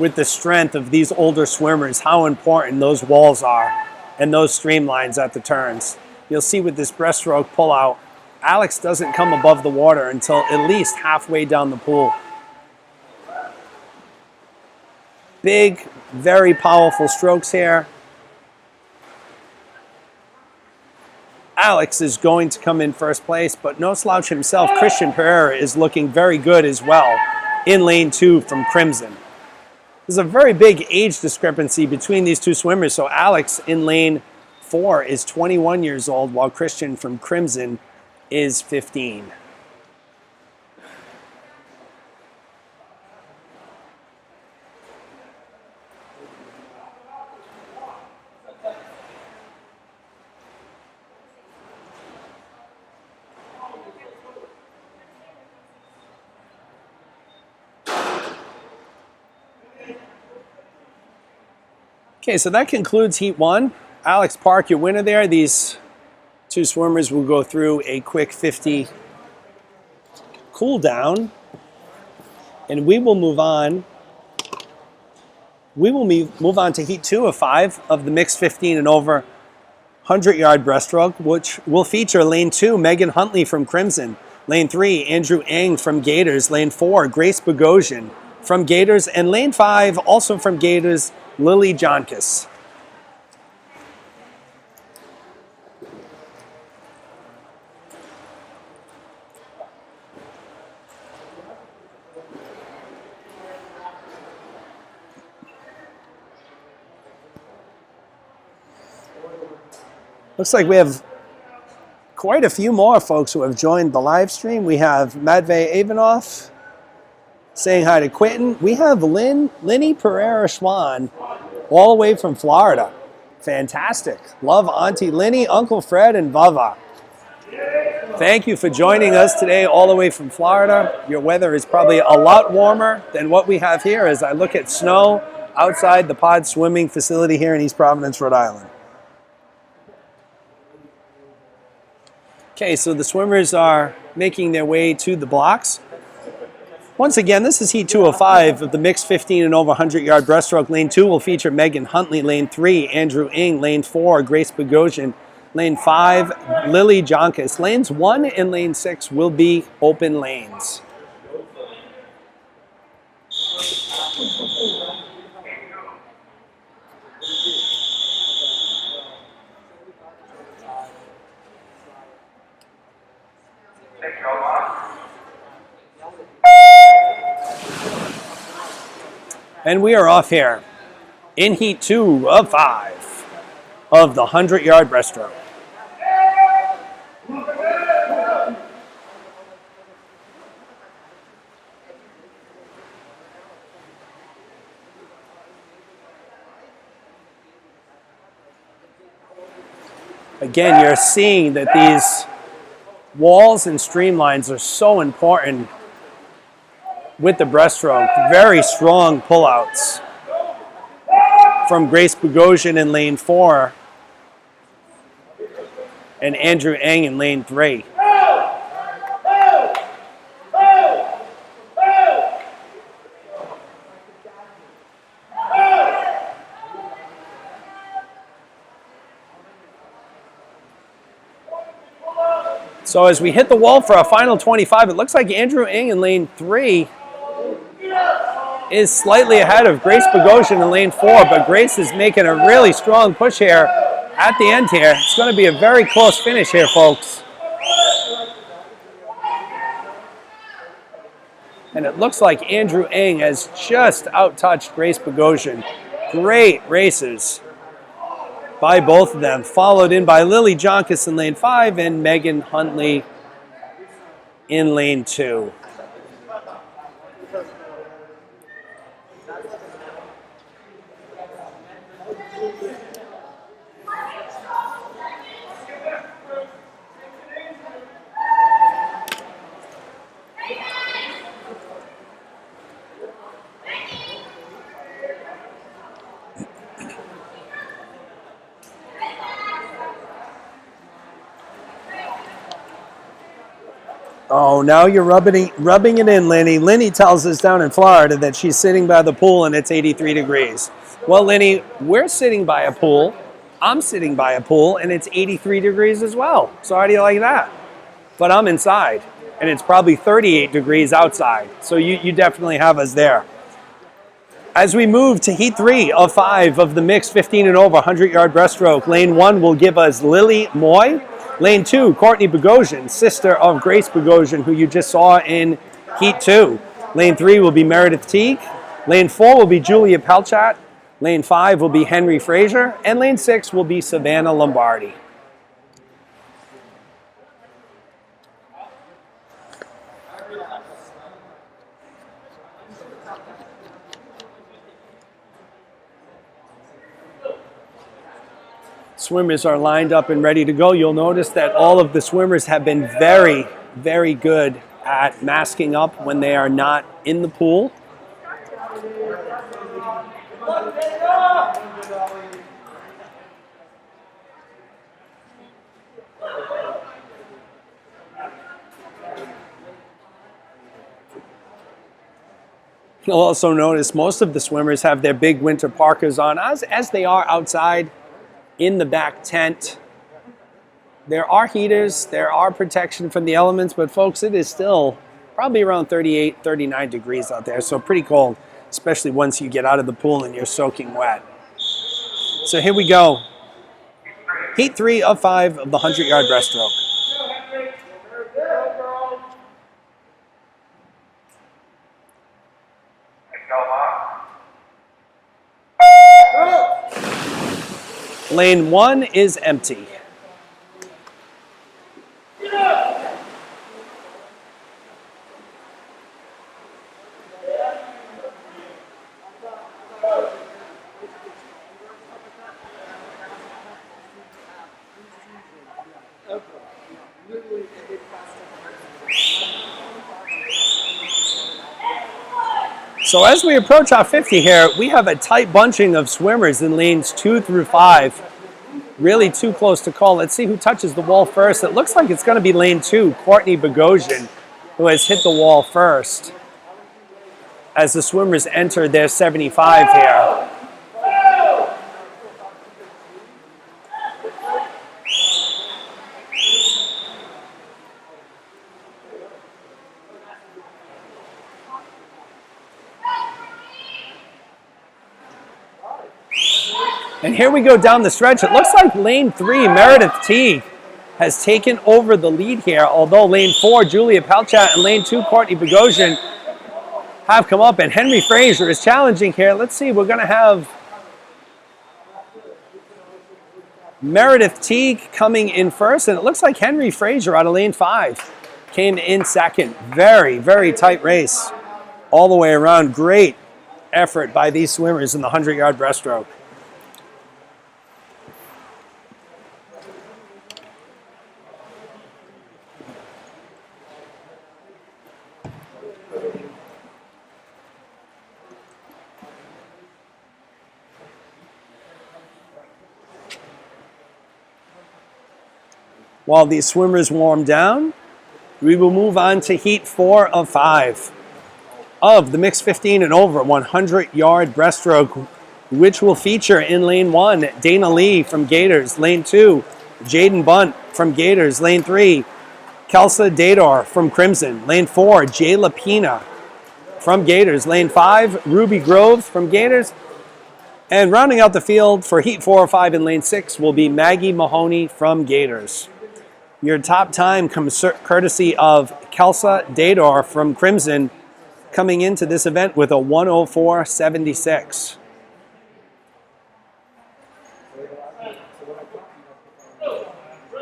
with the strength of these older swimmers how important those walls are and those streamlines at the turns. You'll see with this breaststroke pullout, Alex doesn't come above the water until at least halfway down the pool. Big, very powerful strokes here. Alex is going to come in first place, but no slouch himself. Christian Pereira is looking very good as well in lane 2 from Crimson. There's a very big age discrepancy between these two swimmers. So Alex in lane 4 is 21 years old, while Christian from Crimson is 15. Okay, so that concludes Heat 1. Alex Park, your winner there. These two swimmers will go through a quick 50 cool down, and we will move on. We will move on to Heat 2 of 5 of the mixed 15 and over 100-yard breaststroke, which will feature lane 2, Megan Huntley from Crimson. Lane 3, Andrew Ng from Gators. Lane 4, Grace Bogosian from Gators. And lane 5, also from Gators, Lily Jonkis. Looks like we have quite a few more folks who have joined the live stream. We have Matvey Ivanov saying hi to Quentin. We have Linny Pereira-Schwan all the way from Florida. Fantastic. Love Auntie Linny, Uncle Fred, and Vava. Thank you for joining us today all the way from Florida. Your weather is probably a lot warmer than what we have here as I look at snow outside the pod swimming facility here in East Providence, Rhode Island. Okay, so the swimmers are making their way to the blocks. Once again, this is Heat 205 of the mixed 15 and over 100-yard breaststroke. Lane 2 will feature Megan Huntley. Lane 3, Andrew Ng. Lane 4, Grace Bogosian. Lane 5, Lily Jonkis. Lanes 1 and lane 6 will be open lanes. And we are off here in Heat 2 of 5 of the 100-yard breaststroke. Again, you're seeing that these walls and streamlines are so important with the breaststroke. Very strong pullouts from Grace Bogosian in lane 4 and Andrew Ng in lane 3. So as we hit the wall for our final 25, it looks like Andrew Ng in lane 3 is slightly ahead of Grace Bogosian in lane 4, but Grace is making a really strong push here at the end here. It's going to be a very close finish here, folks. And it looks like Andrew Ng has just outtouched Grace Bogosian. Great races by both of them, followed in by Lily Jonkis in lane 5 and Megan Huntley in lane 2. Oh, now you're rubbing it in, Lenny. Lenny tells us down in Florida that she's sitting by the pool and it's 83 degrees. Well, Lenny, we're sitting by a pool. I'm sitting by a pool and it's 83 degrees as well. So how do you like that? But I'm inside and it's probably 38 degrees outside. So you definitely have us there. As we move to heat 3 of 5 of the mixed 15 and over 100-yard breaststroke, lane 1 will give us Lily Moy. Lane 2, Courtney Bogosian, sister of Grace Bogosian, who you just saw in heat 2. Lane 3 will be Meredith Teague. Lane 4 will be Julia Pelchat. Lane 5 will be Henry Frazier. And lane 6 will be Savannah Lombardi. Swimmers are lined up and ready to go. You'll notice that all of the swimmers have been very, very good at masking up when they are not in the pool. You'll also notice most of the swimmers have their big winter parkas on as they are outside in the back tent. There are heaters, there are protection from the elements, but folks, it is still probably around 38, 39 degrees out there, so pretty cold, especially once you get out of the pool and you're soaking wet. So here we go. Heat 3 of 5 of the 100-yard breaststroke. Lane 1 is empty. So as we approach our 50 here, we have a tight bunching of swimmers in lanes 2 through 5. Really too close to call. Let's see who touches the wall first. It looks like it's going to be lane 2, Courtney Bogosian, who has hit the wall first as the swimmers enter their 75 here. And here we go down the stretch. It looks like lane 3, Meredith Teague, has taken over the lead here, although lane 4, Julia Pelchat, and lane 2, Courtney Bogosian, have come up, and Henry Frazier is challenging here. Let's see, we're going to have Meredith Teague coming in first, and it looks like Henry Frazier out of lane 5 came in second. Very, very tight race all the way around. Great effort by these swimmers in the 100-yard breaststroke. While these swimmers warm down, we will move on to heat 4 of 5 of the mixed 15 and over 100-yard breaststroke, which will feature in lane 1, Dana Lee from Gators, lane 2, Jaden Bunt from Gators, lane 3, Kelsa Dador from Crimson, lane 4, Jayla Pina from Gators, lane 5, Ruby Grove from Gators, and rounding out the field for heat 4 of 5 in lane 6 will be Maggie Mahoney from Gators. Your top time comes courtesy of Kelsa Dador from Crimson, coming into this event with a 104.76.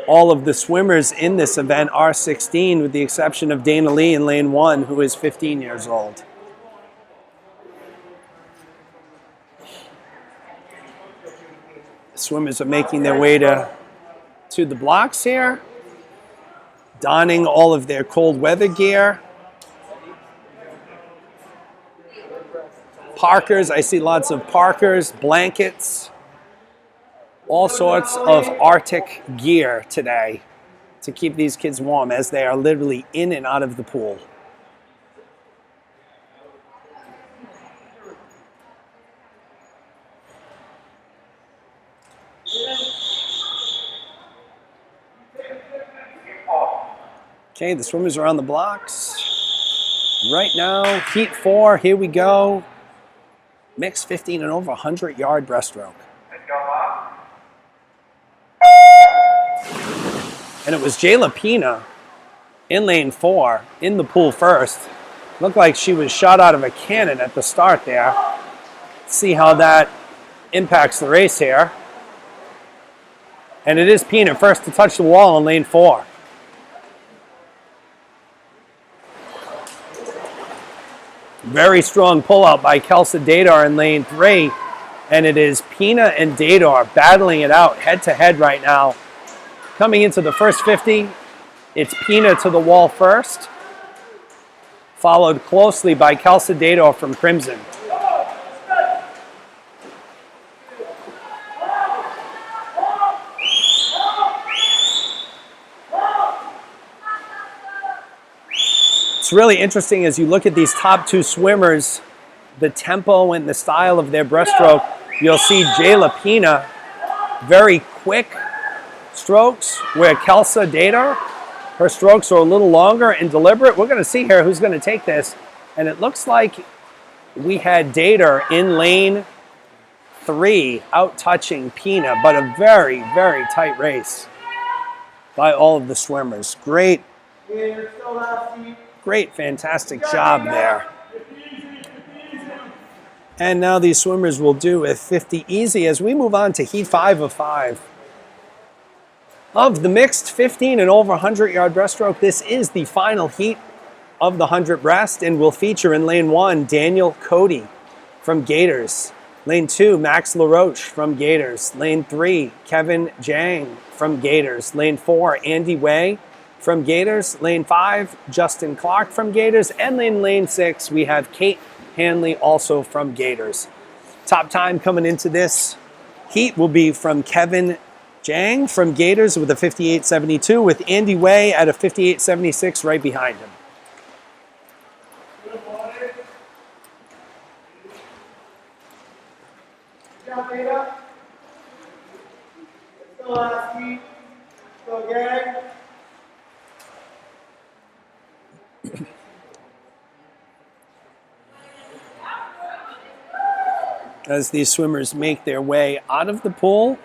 All of the swimmers in this event are 16, with the exception of Dana Lee in lane 1, who is 15 years old. The swimmers are making their way to the blocks here, donning all of their cold weather gear. Parkers, I see lots of parkers, blankets, all sorts of Arctic gear today to keep these kids warm as they are literally in and out of the pool. Okay, the swimmers are on the blocks. Right now, heat 4, here we go. Mixed 15 and over 100-yard breaststroke. And it was Jayla Pina in lane 4 in the pool first. Looked like she was shot out of a cannon at the start there. Let's see how that impacts the race here. And it is Pina first to touch the wall in lane 4. Very strong pullout by Kelsa Dadar in lane 3. And it is Pina and Dadar battling it out head to head right now. Coming into the first 50, it's Pina to the wall first, followed closely by Kelsa Dadar from Crimson. It's really interesting as you look at these top 2 swimmers, the tempo and the style of their breaststroke. You'll see Jayla Pina, very quick strokes, where Kelsa Dadar, her strokes are a little longer and deliberate. We're going to see here who's going to take this. And it looks like we had Dadar in lane 3 out touching Pina, but a very, very tight race by all of the swimmers. Great, fantastic job there. And now these swimmers will do a 50 easy as we move on to heat 5 of 5. Of the mixed 15 and over 100-yard breaststroke, this is the final heat of the 100 breast and will feature in lane 1, Daniel Cody from Gators. Lane 2, Max LaRoche from Gators. Lane 3, Kevin Jang from Gators. Lane 4, Andy Way from Gators. Lane 5, Justin Clark from Gators. And in lane 6, we have Kate Hanley also from Gators. Top time coming into this heat will be from Kevin Jang from Gators with a 58.72, with Andy Way at a 58.76 right behind him. As these swimmers make their way out of the pool,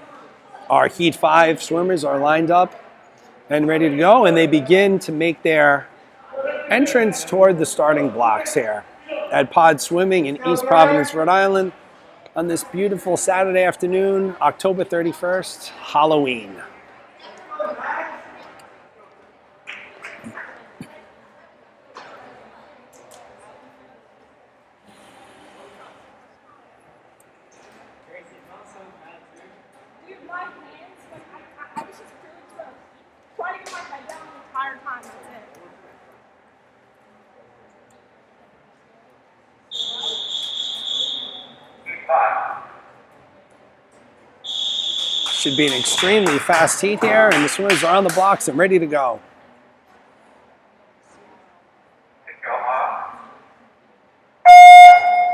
our heat 5 swimmers are lined up and ready to go, and they begin to make their entrance toward the starting blocks here at Pod Swimming in East Providence, Rhode Island on this beautiful Saturday afternoon, October 31st, Halloween. Should be an extremely fast heat here, and the swimmers are on the blocks and ready to go.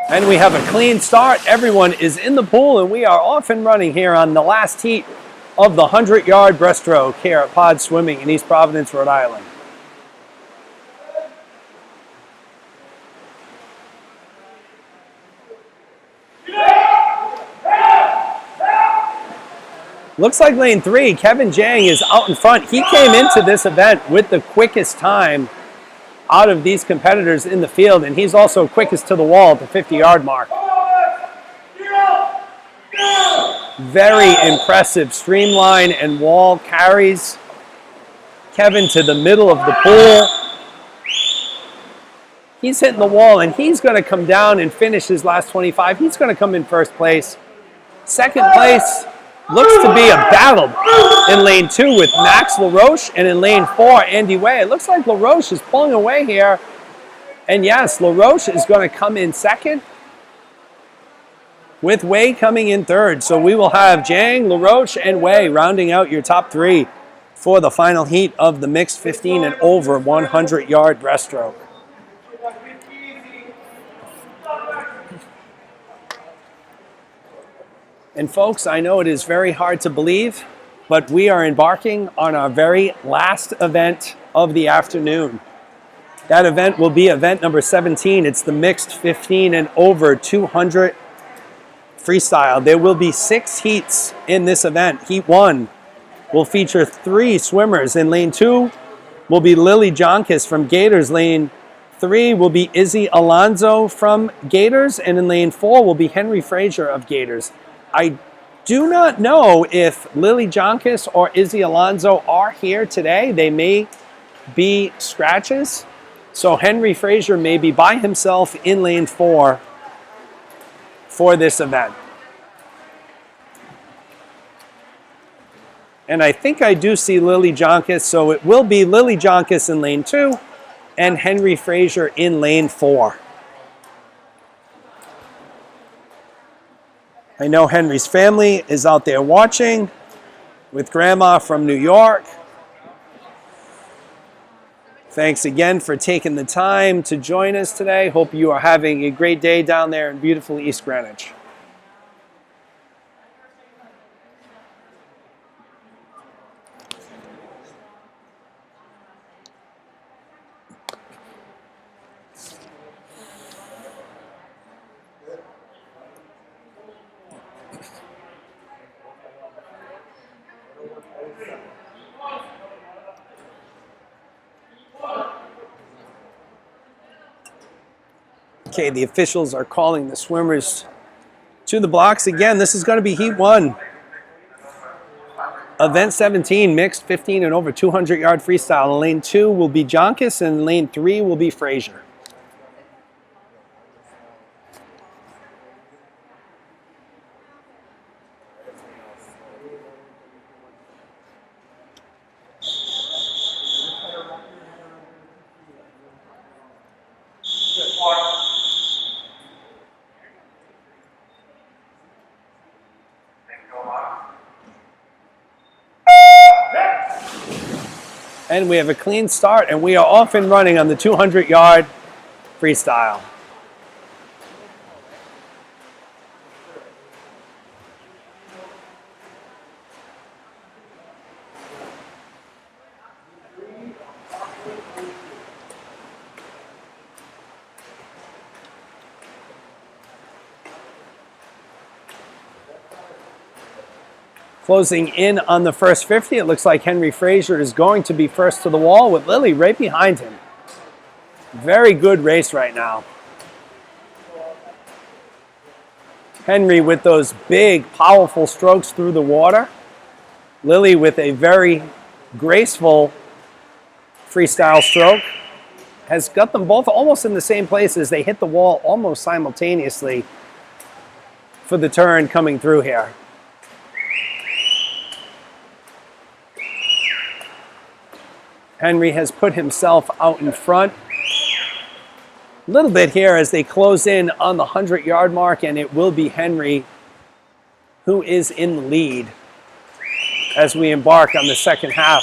And we have a clean start. Everyone is in the pool, and we are off and running here on the last heat of the 100-yard breaststroke here at Pod Swimming in East Providence, Rhode Island. Looks like lane 3, Kevin Jang is out in front. He came into this event with the quickest time out of these competitors in the field, and he's also quickest to the wall at the 50-yard mark. Very impressive streamline and wall carries Kevin to the middle of the pool. He's hitting the wall, and he's going to come down and finish his last 25. He's going to come in first place. Second place looks to be a battle in lane 2 with Max LaRoche, and in lane 4, Andy Way. It looks like LaRoche is pulling away here. And yes, LaRoche is going to come in second, with Way coming in third. So we will have Jang, LaRoche, and Way rounding out your top 3 for the final heat of the mixed 15 and over 100-yard breaststroke. And folks, I know it is very hard to believe, but we are embarking on our very last event of the afternoon. That event will be event number 17. It's the mixed 15 and over 200 freestyle. There will be 6 heats in this event. Heat 1 will feature 3 swimmers. In lane 2 will be Lily Jonkis from Gators. Lane 3 will be Izzy Alonso from Gators. And in lane 4 will be Henry Frazier of Gators. I do not know if Lily Jonkis or Izzy Alonso are here today. They may be scratches. So Henry Frazier may be by himself in lane 4 for this event. And I think I do see Lily Jonkis, so it will be Lily Jonkis in lane 2 and Henry Frazier in lane 4. I know Henry's family is out there watching with Grandma from New York. Thanks again for taking the time to join us today. Hope you are having a great day down there in beautiful East Greenwich. Okay, the officials are calling the swimmers to the blocks again. This is going to be Heat 1. Event 17, mixed 15 and over 200-yard freestyle. In lane 2 will be Jonkis, and lane 3 will be Frazier. And we have a clean start, and we are off and running on the 200-yard freestyle. Closing in on the first 50, it looks like Henry Frazier is going to be first to the wall with Lily right behind him. Very good race right now. Henry with those big, powerful strokes through the water. Lily with a very graceful freestyle stroke. Has got them both almost in the same places. They hit the wall almost simultaneously for the turn coming through here. Henry has put himself out in front a little bit here as they close in on the 100-yard mark, and it will be Henry who is in the lead as we embark on the second half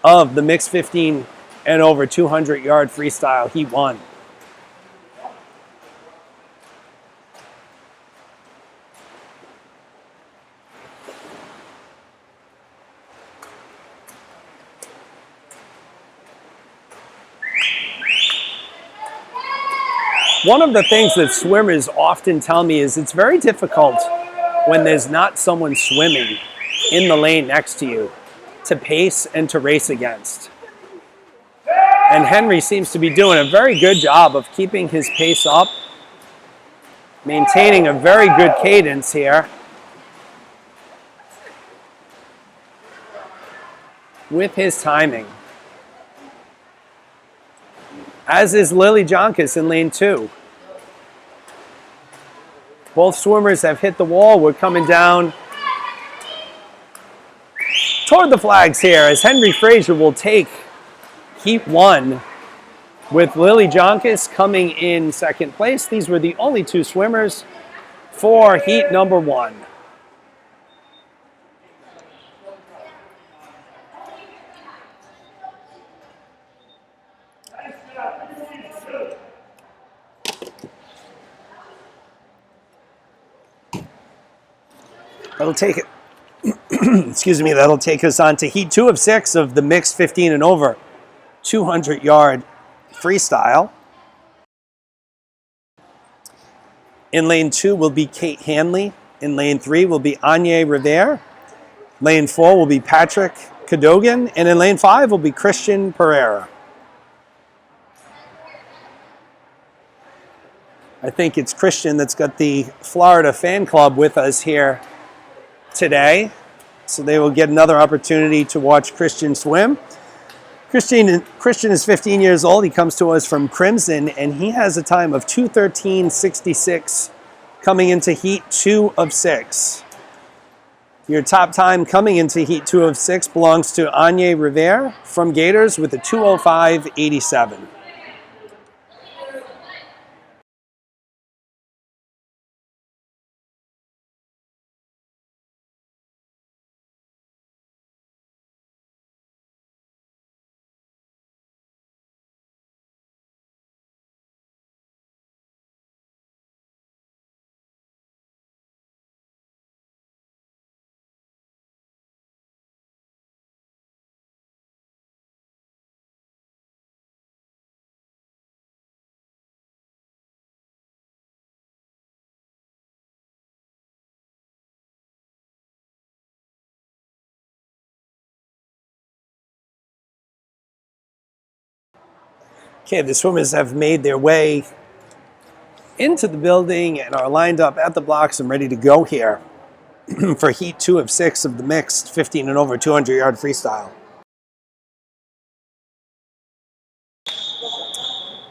of the mixed 15 and over 200-yard freestyle Heat 1. One of the things that swimmers often tell me is it's very difficult when there's not someone swimming in the lane next to you to pace and to race against. And Henry seems to be doing a very good job of keeping his pace up, maintaining a very good cadence here with his timing. As is Lily Jonkis in lane 2. Both swimmers have hit the wall. We're coming down toward the flags here as Henry Frazier will take Heat 1 with Lily Jonkis coming in second place. These were the only 2 swimmers for Heat number 1. That'll take it. Excuse me. That'll take us on to heat 2 of 6 of the mixed 15 and over 200-yard freestyle. In lane 2 will be Kate Hanley. In lane 3 will be Anya Rivera. Lane 4 will be Patrick Cadogan. And in lane 5 will be Christian Pereira. I think it's Christian that's got the Florida fan club with us here today. So they will get another opportunity to watch Christian swim. Christian is 15 years old. He comes to us from Crimson, and he has a time of 2:13.66 coming into heat 2 of 6. Your top time coming into heat 2 of 6 belongs to Anya Rivera from Gators with a 2:05.87. Okay, the swimmers have made their way into the building and are lined up at the blocks and ready to go here for heat 2 of 6 of the mixed 15 and over 200-yard freestyle.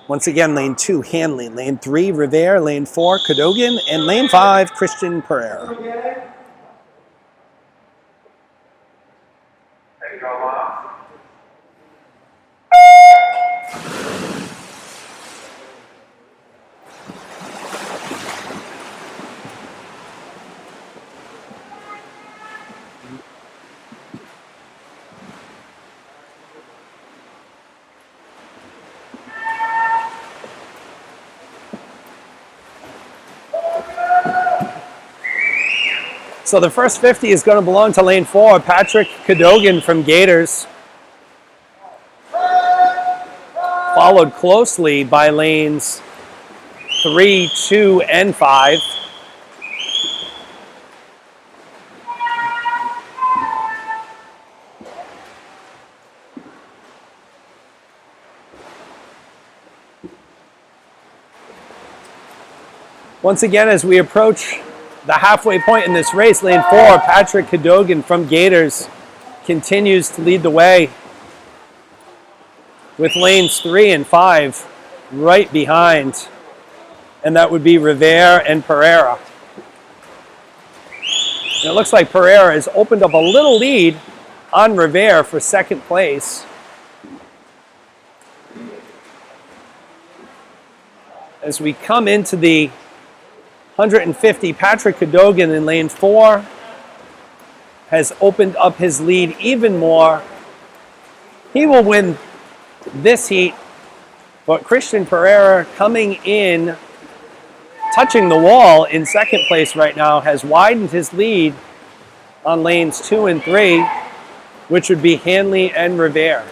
Once again, lane 2, Hanley. Lane 3, Rivera. Lane 4, Cadogan. And lane 5, Christian Pereira. So the first 50 is going to belong to lane 4, Patrick Cadogan from Gators. Followed closely by lanes 3, 2, and 5. Once again, as we approach the halfway point in this race, lane 4, Patrick Cadogan from Gators continues to lead the way with lanes 3 and 5 right behind, and that would be Rivera and Pereira. And it looks like Pereira has opened up a little lead on Rivera for second place. As we come into the 150, Patrick Cadogan in lane 4 has opened up his lead even more. He will win this heat, but Christian Pereira coming in, touching the wall in second place right now, has widened his lead on lanes 2 and 3, which would be Hanley and Rivera.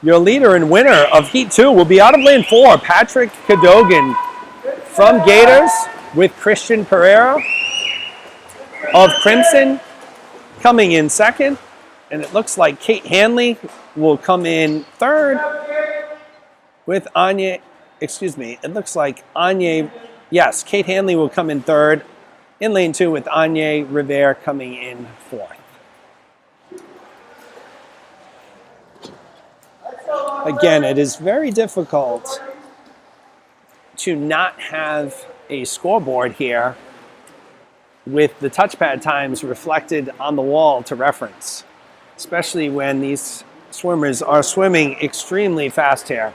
Your leader and winner of Heat 2 will be out of lane 4, Patrick Cadogan from Gators, with Christian Pereira of Crimson coming in second. And it looks like Kate Hanley will come in third with Anya, it looks like Anya, yes, Kate Hanley will come in third in lane 2 with Anya Rivera coming in fourth. Again, it is very difficult to not have a scoreboard here with the touchpad times reflected on the wall to reference, especially when these swimmers are swimming extremely fast here.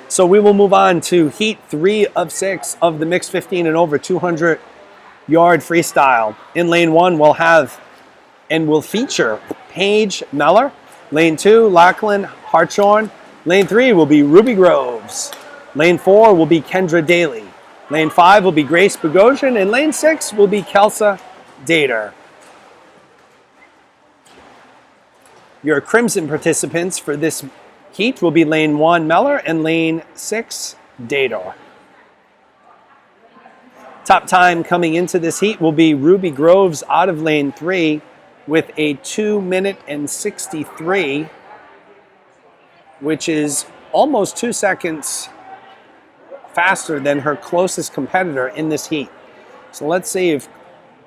So we will move on to Heat 3 of 6 of the mixed 15 and over 200-yard freestyle. In lane 1, we'll feature Paige Meller. Lane 2, Lachlan Hartshorn. Lane 3 will be Ruby Groves. Lane 4 will be Kendra Daly. Lane 5 will be Grace Bogosian, and lane 6 will be Kelsa Dater. Your Crimson participants for this heat will be lane 1, Meller, and lane 6, Dater. Top time coming into this heat will be Ruby Groves out of lane 3 with a 2 minute and 63, which is almost 2 seconds faster than her closest competitor in this heat. So let's see if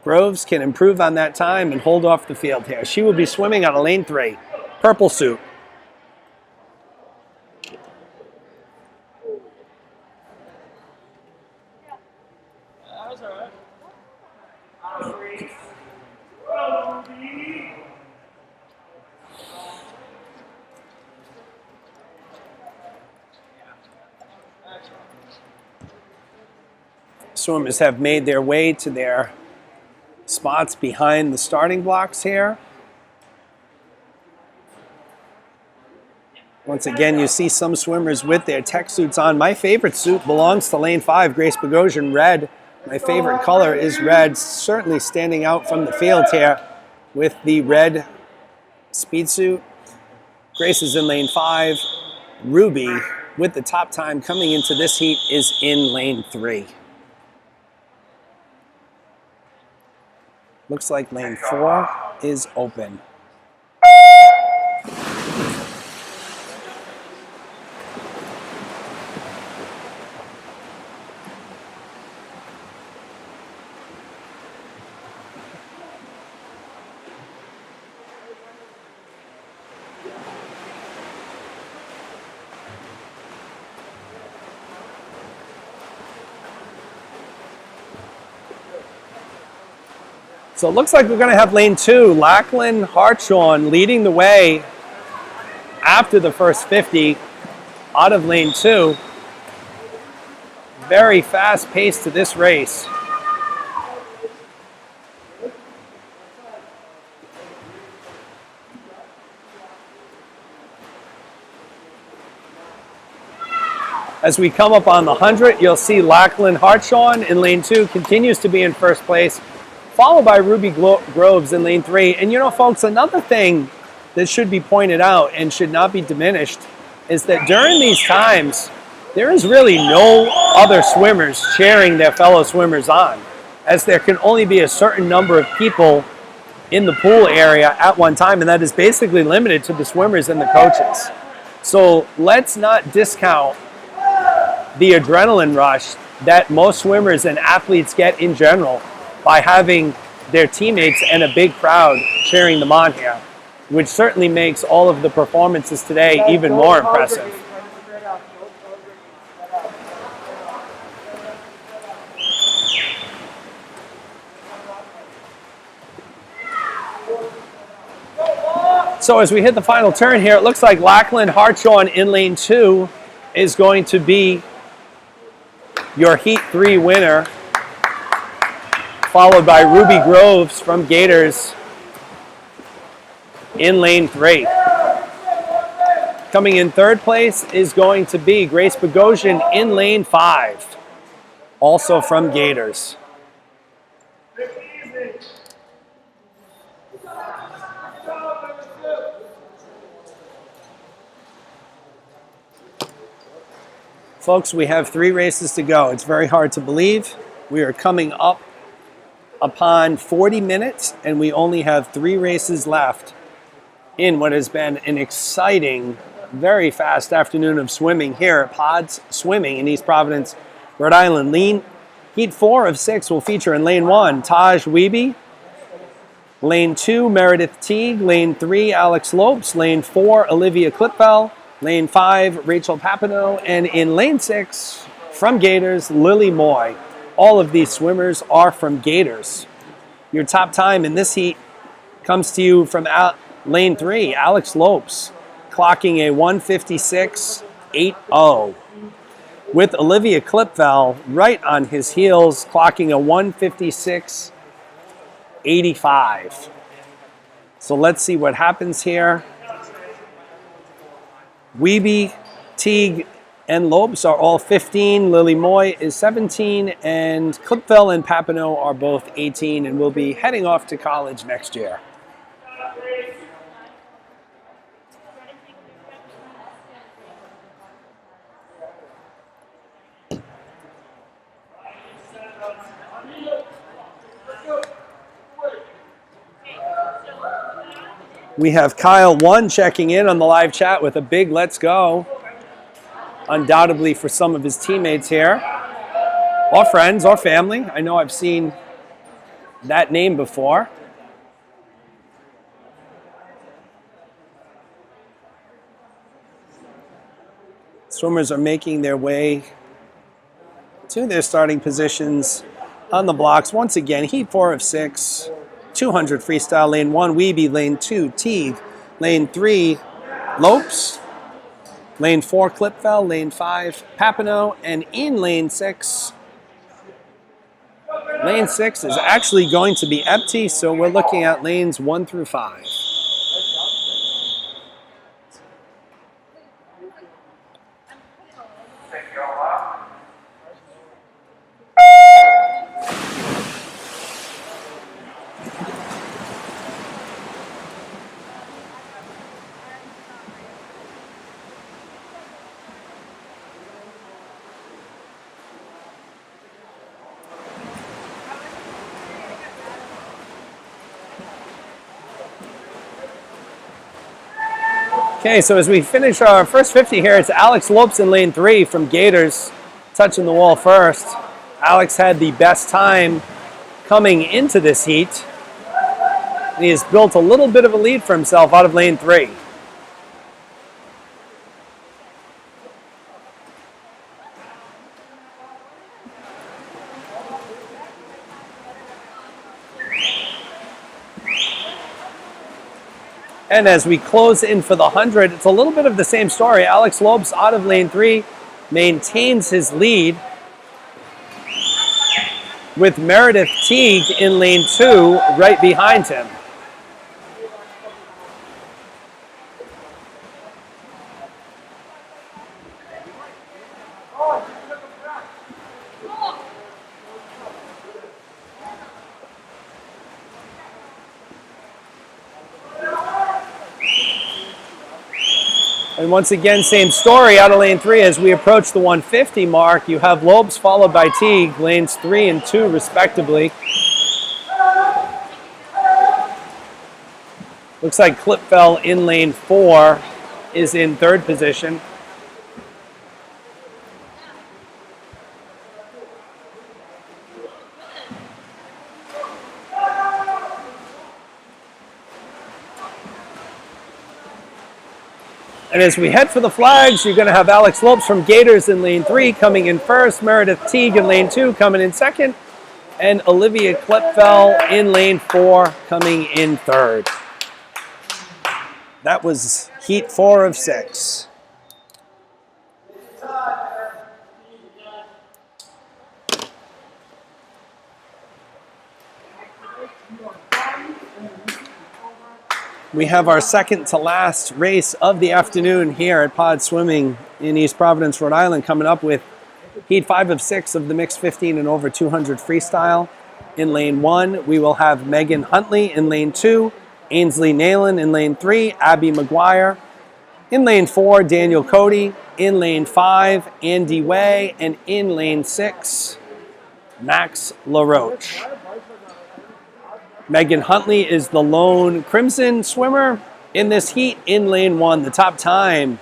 Groves can improve on that time and hold off the field here. She will be swimming out of lane 3, purple suit. Swimmers have made their way to their spots behind the starting blocks here. Once again, you see some swimmers with their tech suits on. My favorite suit belongs to lane 5, Grace Bogosian, red. My favorite color is red, certainly standing out from the field here with the red speed suit. Grace is in lane 5. Ruby, with the top time coming into this heat, is in lane 3. Looks like lane 4 is open. So it looks like we're going to have lane 2, Lachlan Hartshorn, leading the way after the first 50 out of lane 2. Very fast pace to this race. As we come up on the 100, you'll see Lachlan Hartshorn in lane 2 continues to be in first place, followed by Ruby Groves in lane 3. And you know, folks, another thing that should be pointed out and should not be diminished is that during these times, there is really no other swimmers cheering their fellow swimmers on, as there can only be a certain number of people in the pool area at one time, and that is basically limited to the swimmers and the coaches. So let's not discount the adrenaline rush that most swimmers and athletes get in general by having their teammates and a big crowd cheering them on here, which certainly makes all of the performances today even more impressive. So as we hit the final turn here, it looks like Lachlan Hartshorn in lane 2 is going to be your Heat 3 winner, followed by Ruby Groves from Gators in lane 3. Coming in third place is going to be Grace Bogosian in lane 5, also from Gators. Folks, we have 3 races to go. It's very hard to believe. We are coming up upon 40 minutes, and we only have 3 races left in what has been an exciting, very fast afternoon of swimming here at Pods Swimming in East Providence, Rhode Island. Heat 4 of 6 will feature in lane 1, Taj Wiebe. Lane 2, Meredith Teague. Lane 3, Alex Lopes. Lane 4, Olivia Klipfel. Lane 5, Rachel Papineau. And in lane 6, from Gators, Lily Moy. All of these swimmers are from Gators. Your top time in this heat comes to you from lane 3, Alex Lopes, clocking a 1:56.80, with Olivia Klipfel right on his heels, clocking a 1:56.85. So let's see what happens here Weeby, Teague, and Lopes are all 15. Lily Moy is 17, and Clipfell and Papineau are both 18 and will be heading off to college next year. We have Kyle 1 checking in on the live chat with a big let's go. Undoubtedly for some of his teammates here, or friends, or family. I know I've seen that name before. Swimmers are making their way to their starting positions on the blocks. Once again, heat 4 of 6, 200 freestyle, lane 1, Weeby, lane 2, Teague, lane 3, Lopes, lane 4, Clipfell, lane 5, Papineau, and in lane 6, lane 6 is actually going to be empty, so we're looking at lanes 1 through 5. Okay, so as we finish our first 50 here, it's Alex Lopes in lane 3 from Gators, touching the wall first. Alex had the best time coming into this heat. He has built a little bit of a lead for himself out of lane 3. And as we close in for the 100, it's a little bit of the same story. Alex Lopes out of lane 3 maintains his lead, with Meredith Teague in lane 2 right behind him. And once again, same story out of lane 3 as we approach the 150 mark. You have Lopes followed by Teague, lanes 3 and 2 respectively. Looks like Clipfell in lane 4 is in 3rd position. And as we head for the flags, you're going to have Alex Lopes from Gators in lane 3 coming in first, Meredith Teague in lane 2 coming in second, and Olivia Clipfell in lane 4 coming in third. That was heat 4 of 6. We have our second to last race of the afternoon here at Pod Swimming in East Providence, Rhode Island, coming up with heat 5 of 6 of the mixed 15 and over 200 freestyle. In lane 1, we will have Megan Huntley. In lane 2, Ainsley Nayland. In lane 3, Abby McGuire. In lane 4, Daniel Cody. In lane 5, Andy Way. And in lane 6, Max LaRoche. Megan Huntley is the lone Crimson swimmer in this heat in lane 1. The top time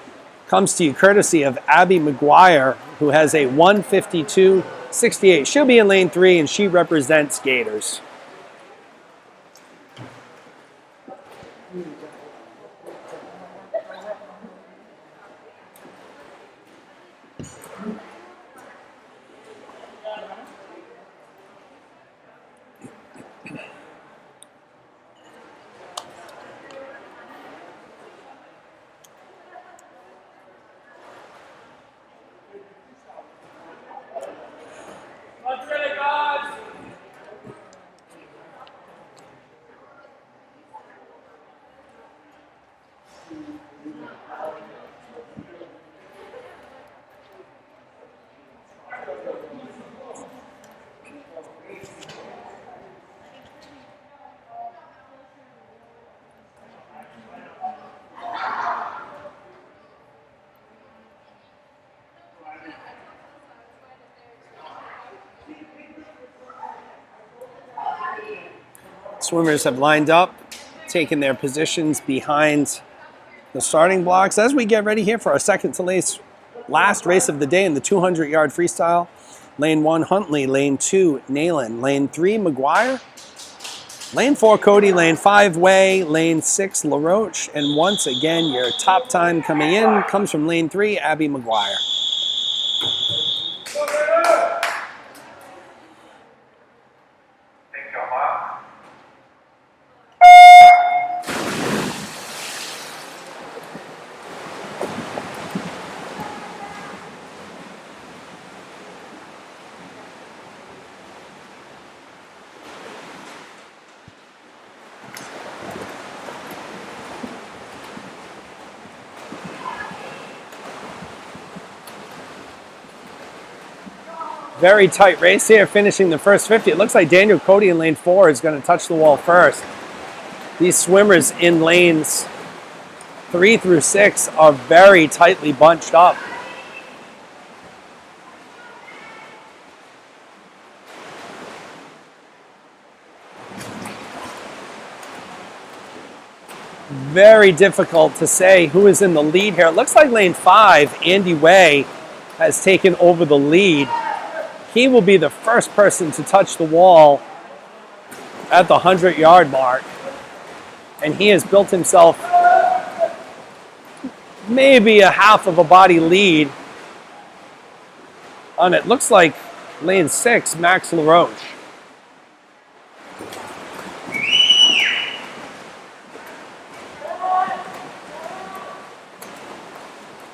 comes to you courtesy of Abby McGuire, who has a 1:52.68. She'll be in lane 3, and she represents Gators. Swimmers have lined up, taken their positions behind the starting blocks as we get ready here for our second to last race of the day in the 200-yard freestyle. Lane 1, Huntley. Lane 2, Nayland. Lane 3, McGuire. Lane 4, Cody. Lane 5, Way. Lane 6, LaRoche. And once again, your top time coming in comes from Lane 3, Abby McGuire. Very tight race here, finishing the first 50. It looks like Daniel Cody in lane 4 is going to touch the wall first. These swimmers in lanes 3 through 6 are very tightly bunched up. Very difficult to say who is in the lead here. It looks like lane 5, Andy Way, has taken over the lead. He will be the first person to touch the wall at the 100-yard mark. And he has built himself maybe a half of a body lead on it. Looks like lane 6, Max LaRoche.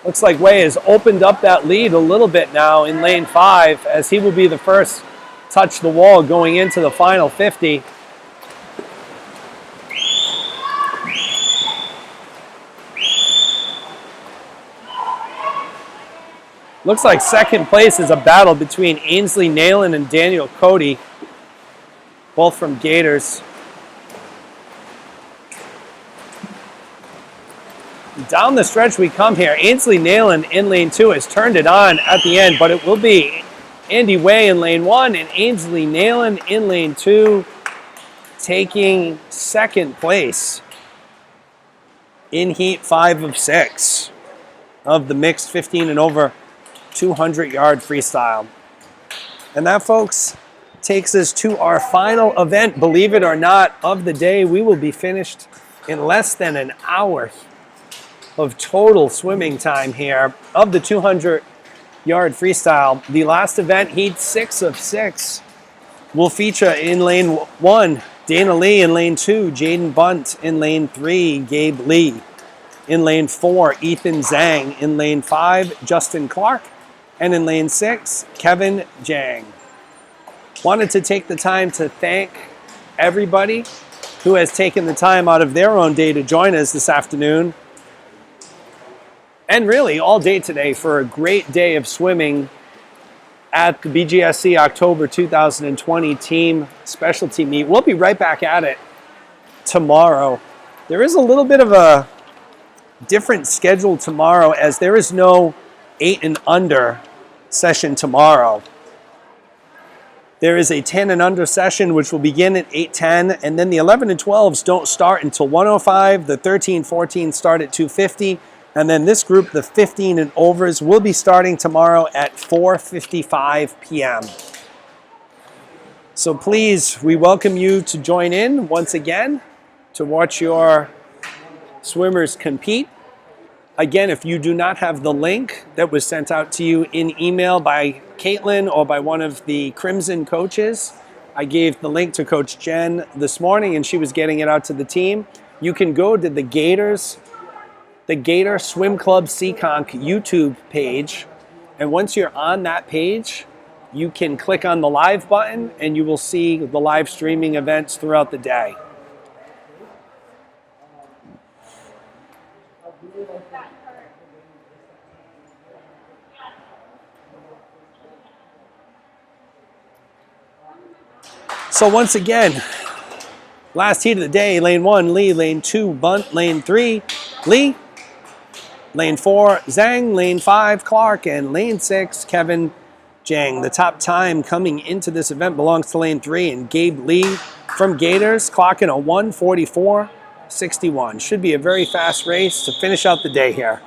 Looks like Way has opened up that lead a little bit now in lane 5 as he will be the first touch the wall going into the final 50. Looks like second place is a battle between Ainsley Nayland and Daniel Cody, both from Gators. Down the stretch we come here. Ainsley Nayland in lane 2 has turned it on at the end, but it will be Andy Way in lane 1 and Ainsley Nayland in lane 2 taking second place in heat 5 of 6 of the mixed 15 and over 200-yard freestyle. And that, folks, takes us to our final event, believe it or not, of the day. We will be finished in less than an hour of total swimming time here of the 200-yard freestyle. The last event, heat 6 of 6, will feature in lane 1, Dana Lee. In lane 2, Jaden Bunt. In lane 3, Gabe Lee. In lane 4, Ethan Zhang. In lane 5, Justin Clark. And in lane 6, Kevin Jang. Wanted to take the time to thank everybody who has taken the time out of their own day to join us this afternoon. And really all day today for a great day of swimming at the BGSC October 2020 team specialty meet. We'll be right back at it tomorrow. There is a little bit of a different schedule tomorrow as there is no 8 and under session tomorrow. There is a 10 and under session which will begin at 8:10, and then the 11 and 12s don't start until 1:05. The 13-14 start at 2:50. And then this group, the 15 and overs, will be starting tomorrow at 4:55 p.m. So please, we welcome you to join in once again to watch your swimmers compete. Again, if you do not have the link that was sent out to you in email by Caitlin or by one of the Crimson coaches, I gave the link to Coach Jen this morning and she was getting it out to the team. You can go to the Gator Swim Club Seekonk YouTube page, and once you're on that page, you can click on the live button and you will see the live streaming events throughout the day. So once again, last heat of the day, lane 1, Lee. Lane 2, Bunt. Lane 3, Lee. Lane 4, Zhang. Lane 5, Clark. And lane 6, Kevin Jang. The top time coming into this event belongs to lane 3, and Gabe Lee from Gators clocking a 1:44.61. Should be a very fast race to finish out the day here.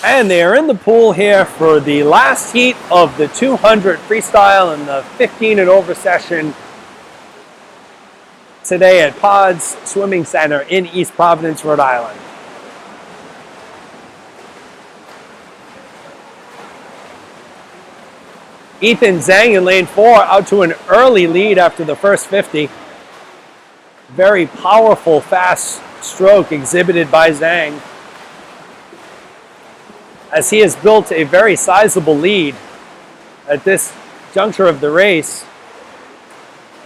And they are in the pool here for the last heat of the 200 freestyle and the 15 and over session today at Pods Swimming Center in East Providence, Rhode Island. Ethan Zhang in lane 4 out to an early lead after the first 50. Very powerful, fast stroke exhibited by Zhang, as he has built a very sizable lead at this juncture of the race.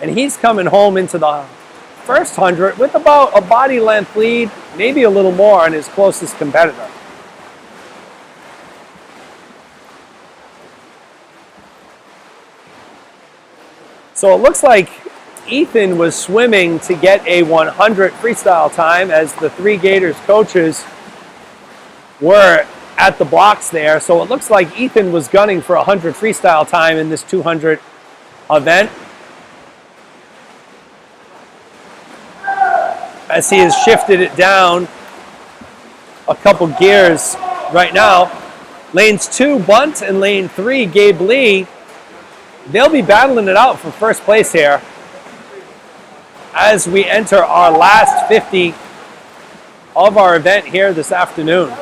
And he's coming home into the first 100 with about a body length lead, maybe a little more on his closest competitor. So it looks like Ethan was swimming to get a 100 freestyle time, as the 3 Gators coaches were at the blocks there. So it looks like Ethan was gunning for 100 freestyle time in this 200 event, as he has shifted it down a couple gears right now. Lanes 2, Bunt, and lane 3, Gabe Lee, they'll be battling it out for first place here as we enter our last 50 of our event here this afternoon.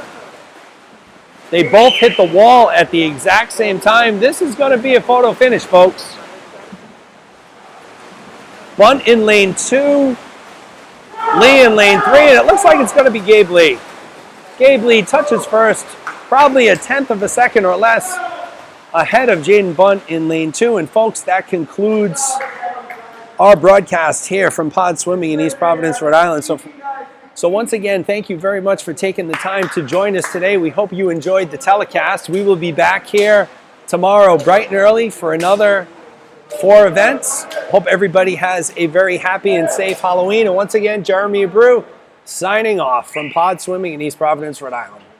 They both hit the wall at the exact same time. This is going to be a photo finish, folks. Bunt in lane 2, Lee in lane 3, and it looks like it's going to be Gabe Lee. Gabe Lee touches first, probably a 1/10 of a second or less ahead of Jaden Bunt in lane 2. And folks, that concludes our broadcast here from Pod Swimming in East Providence, Rhode Island. So once again, thank you very much for taking the time to join us today. We hope you enjoyed the telecast. We will be back here tomorrow bright and early for another 4 events. Hope everybody has a very happy and safe Halloween. And once again, Jeremy Abreu signing off from Pod Swimming in East Providence, Rhode Island.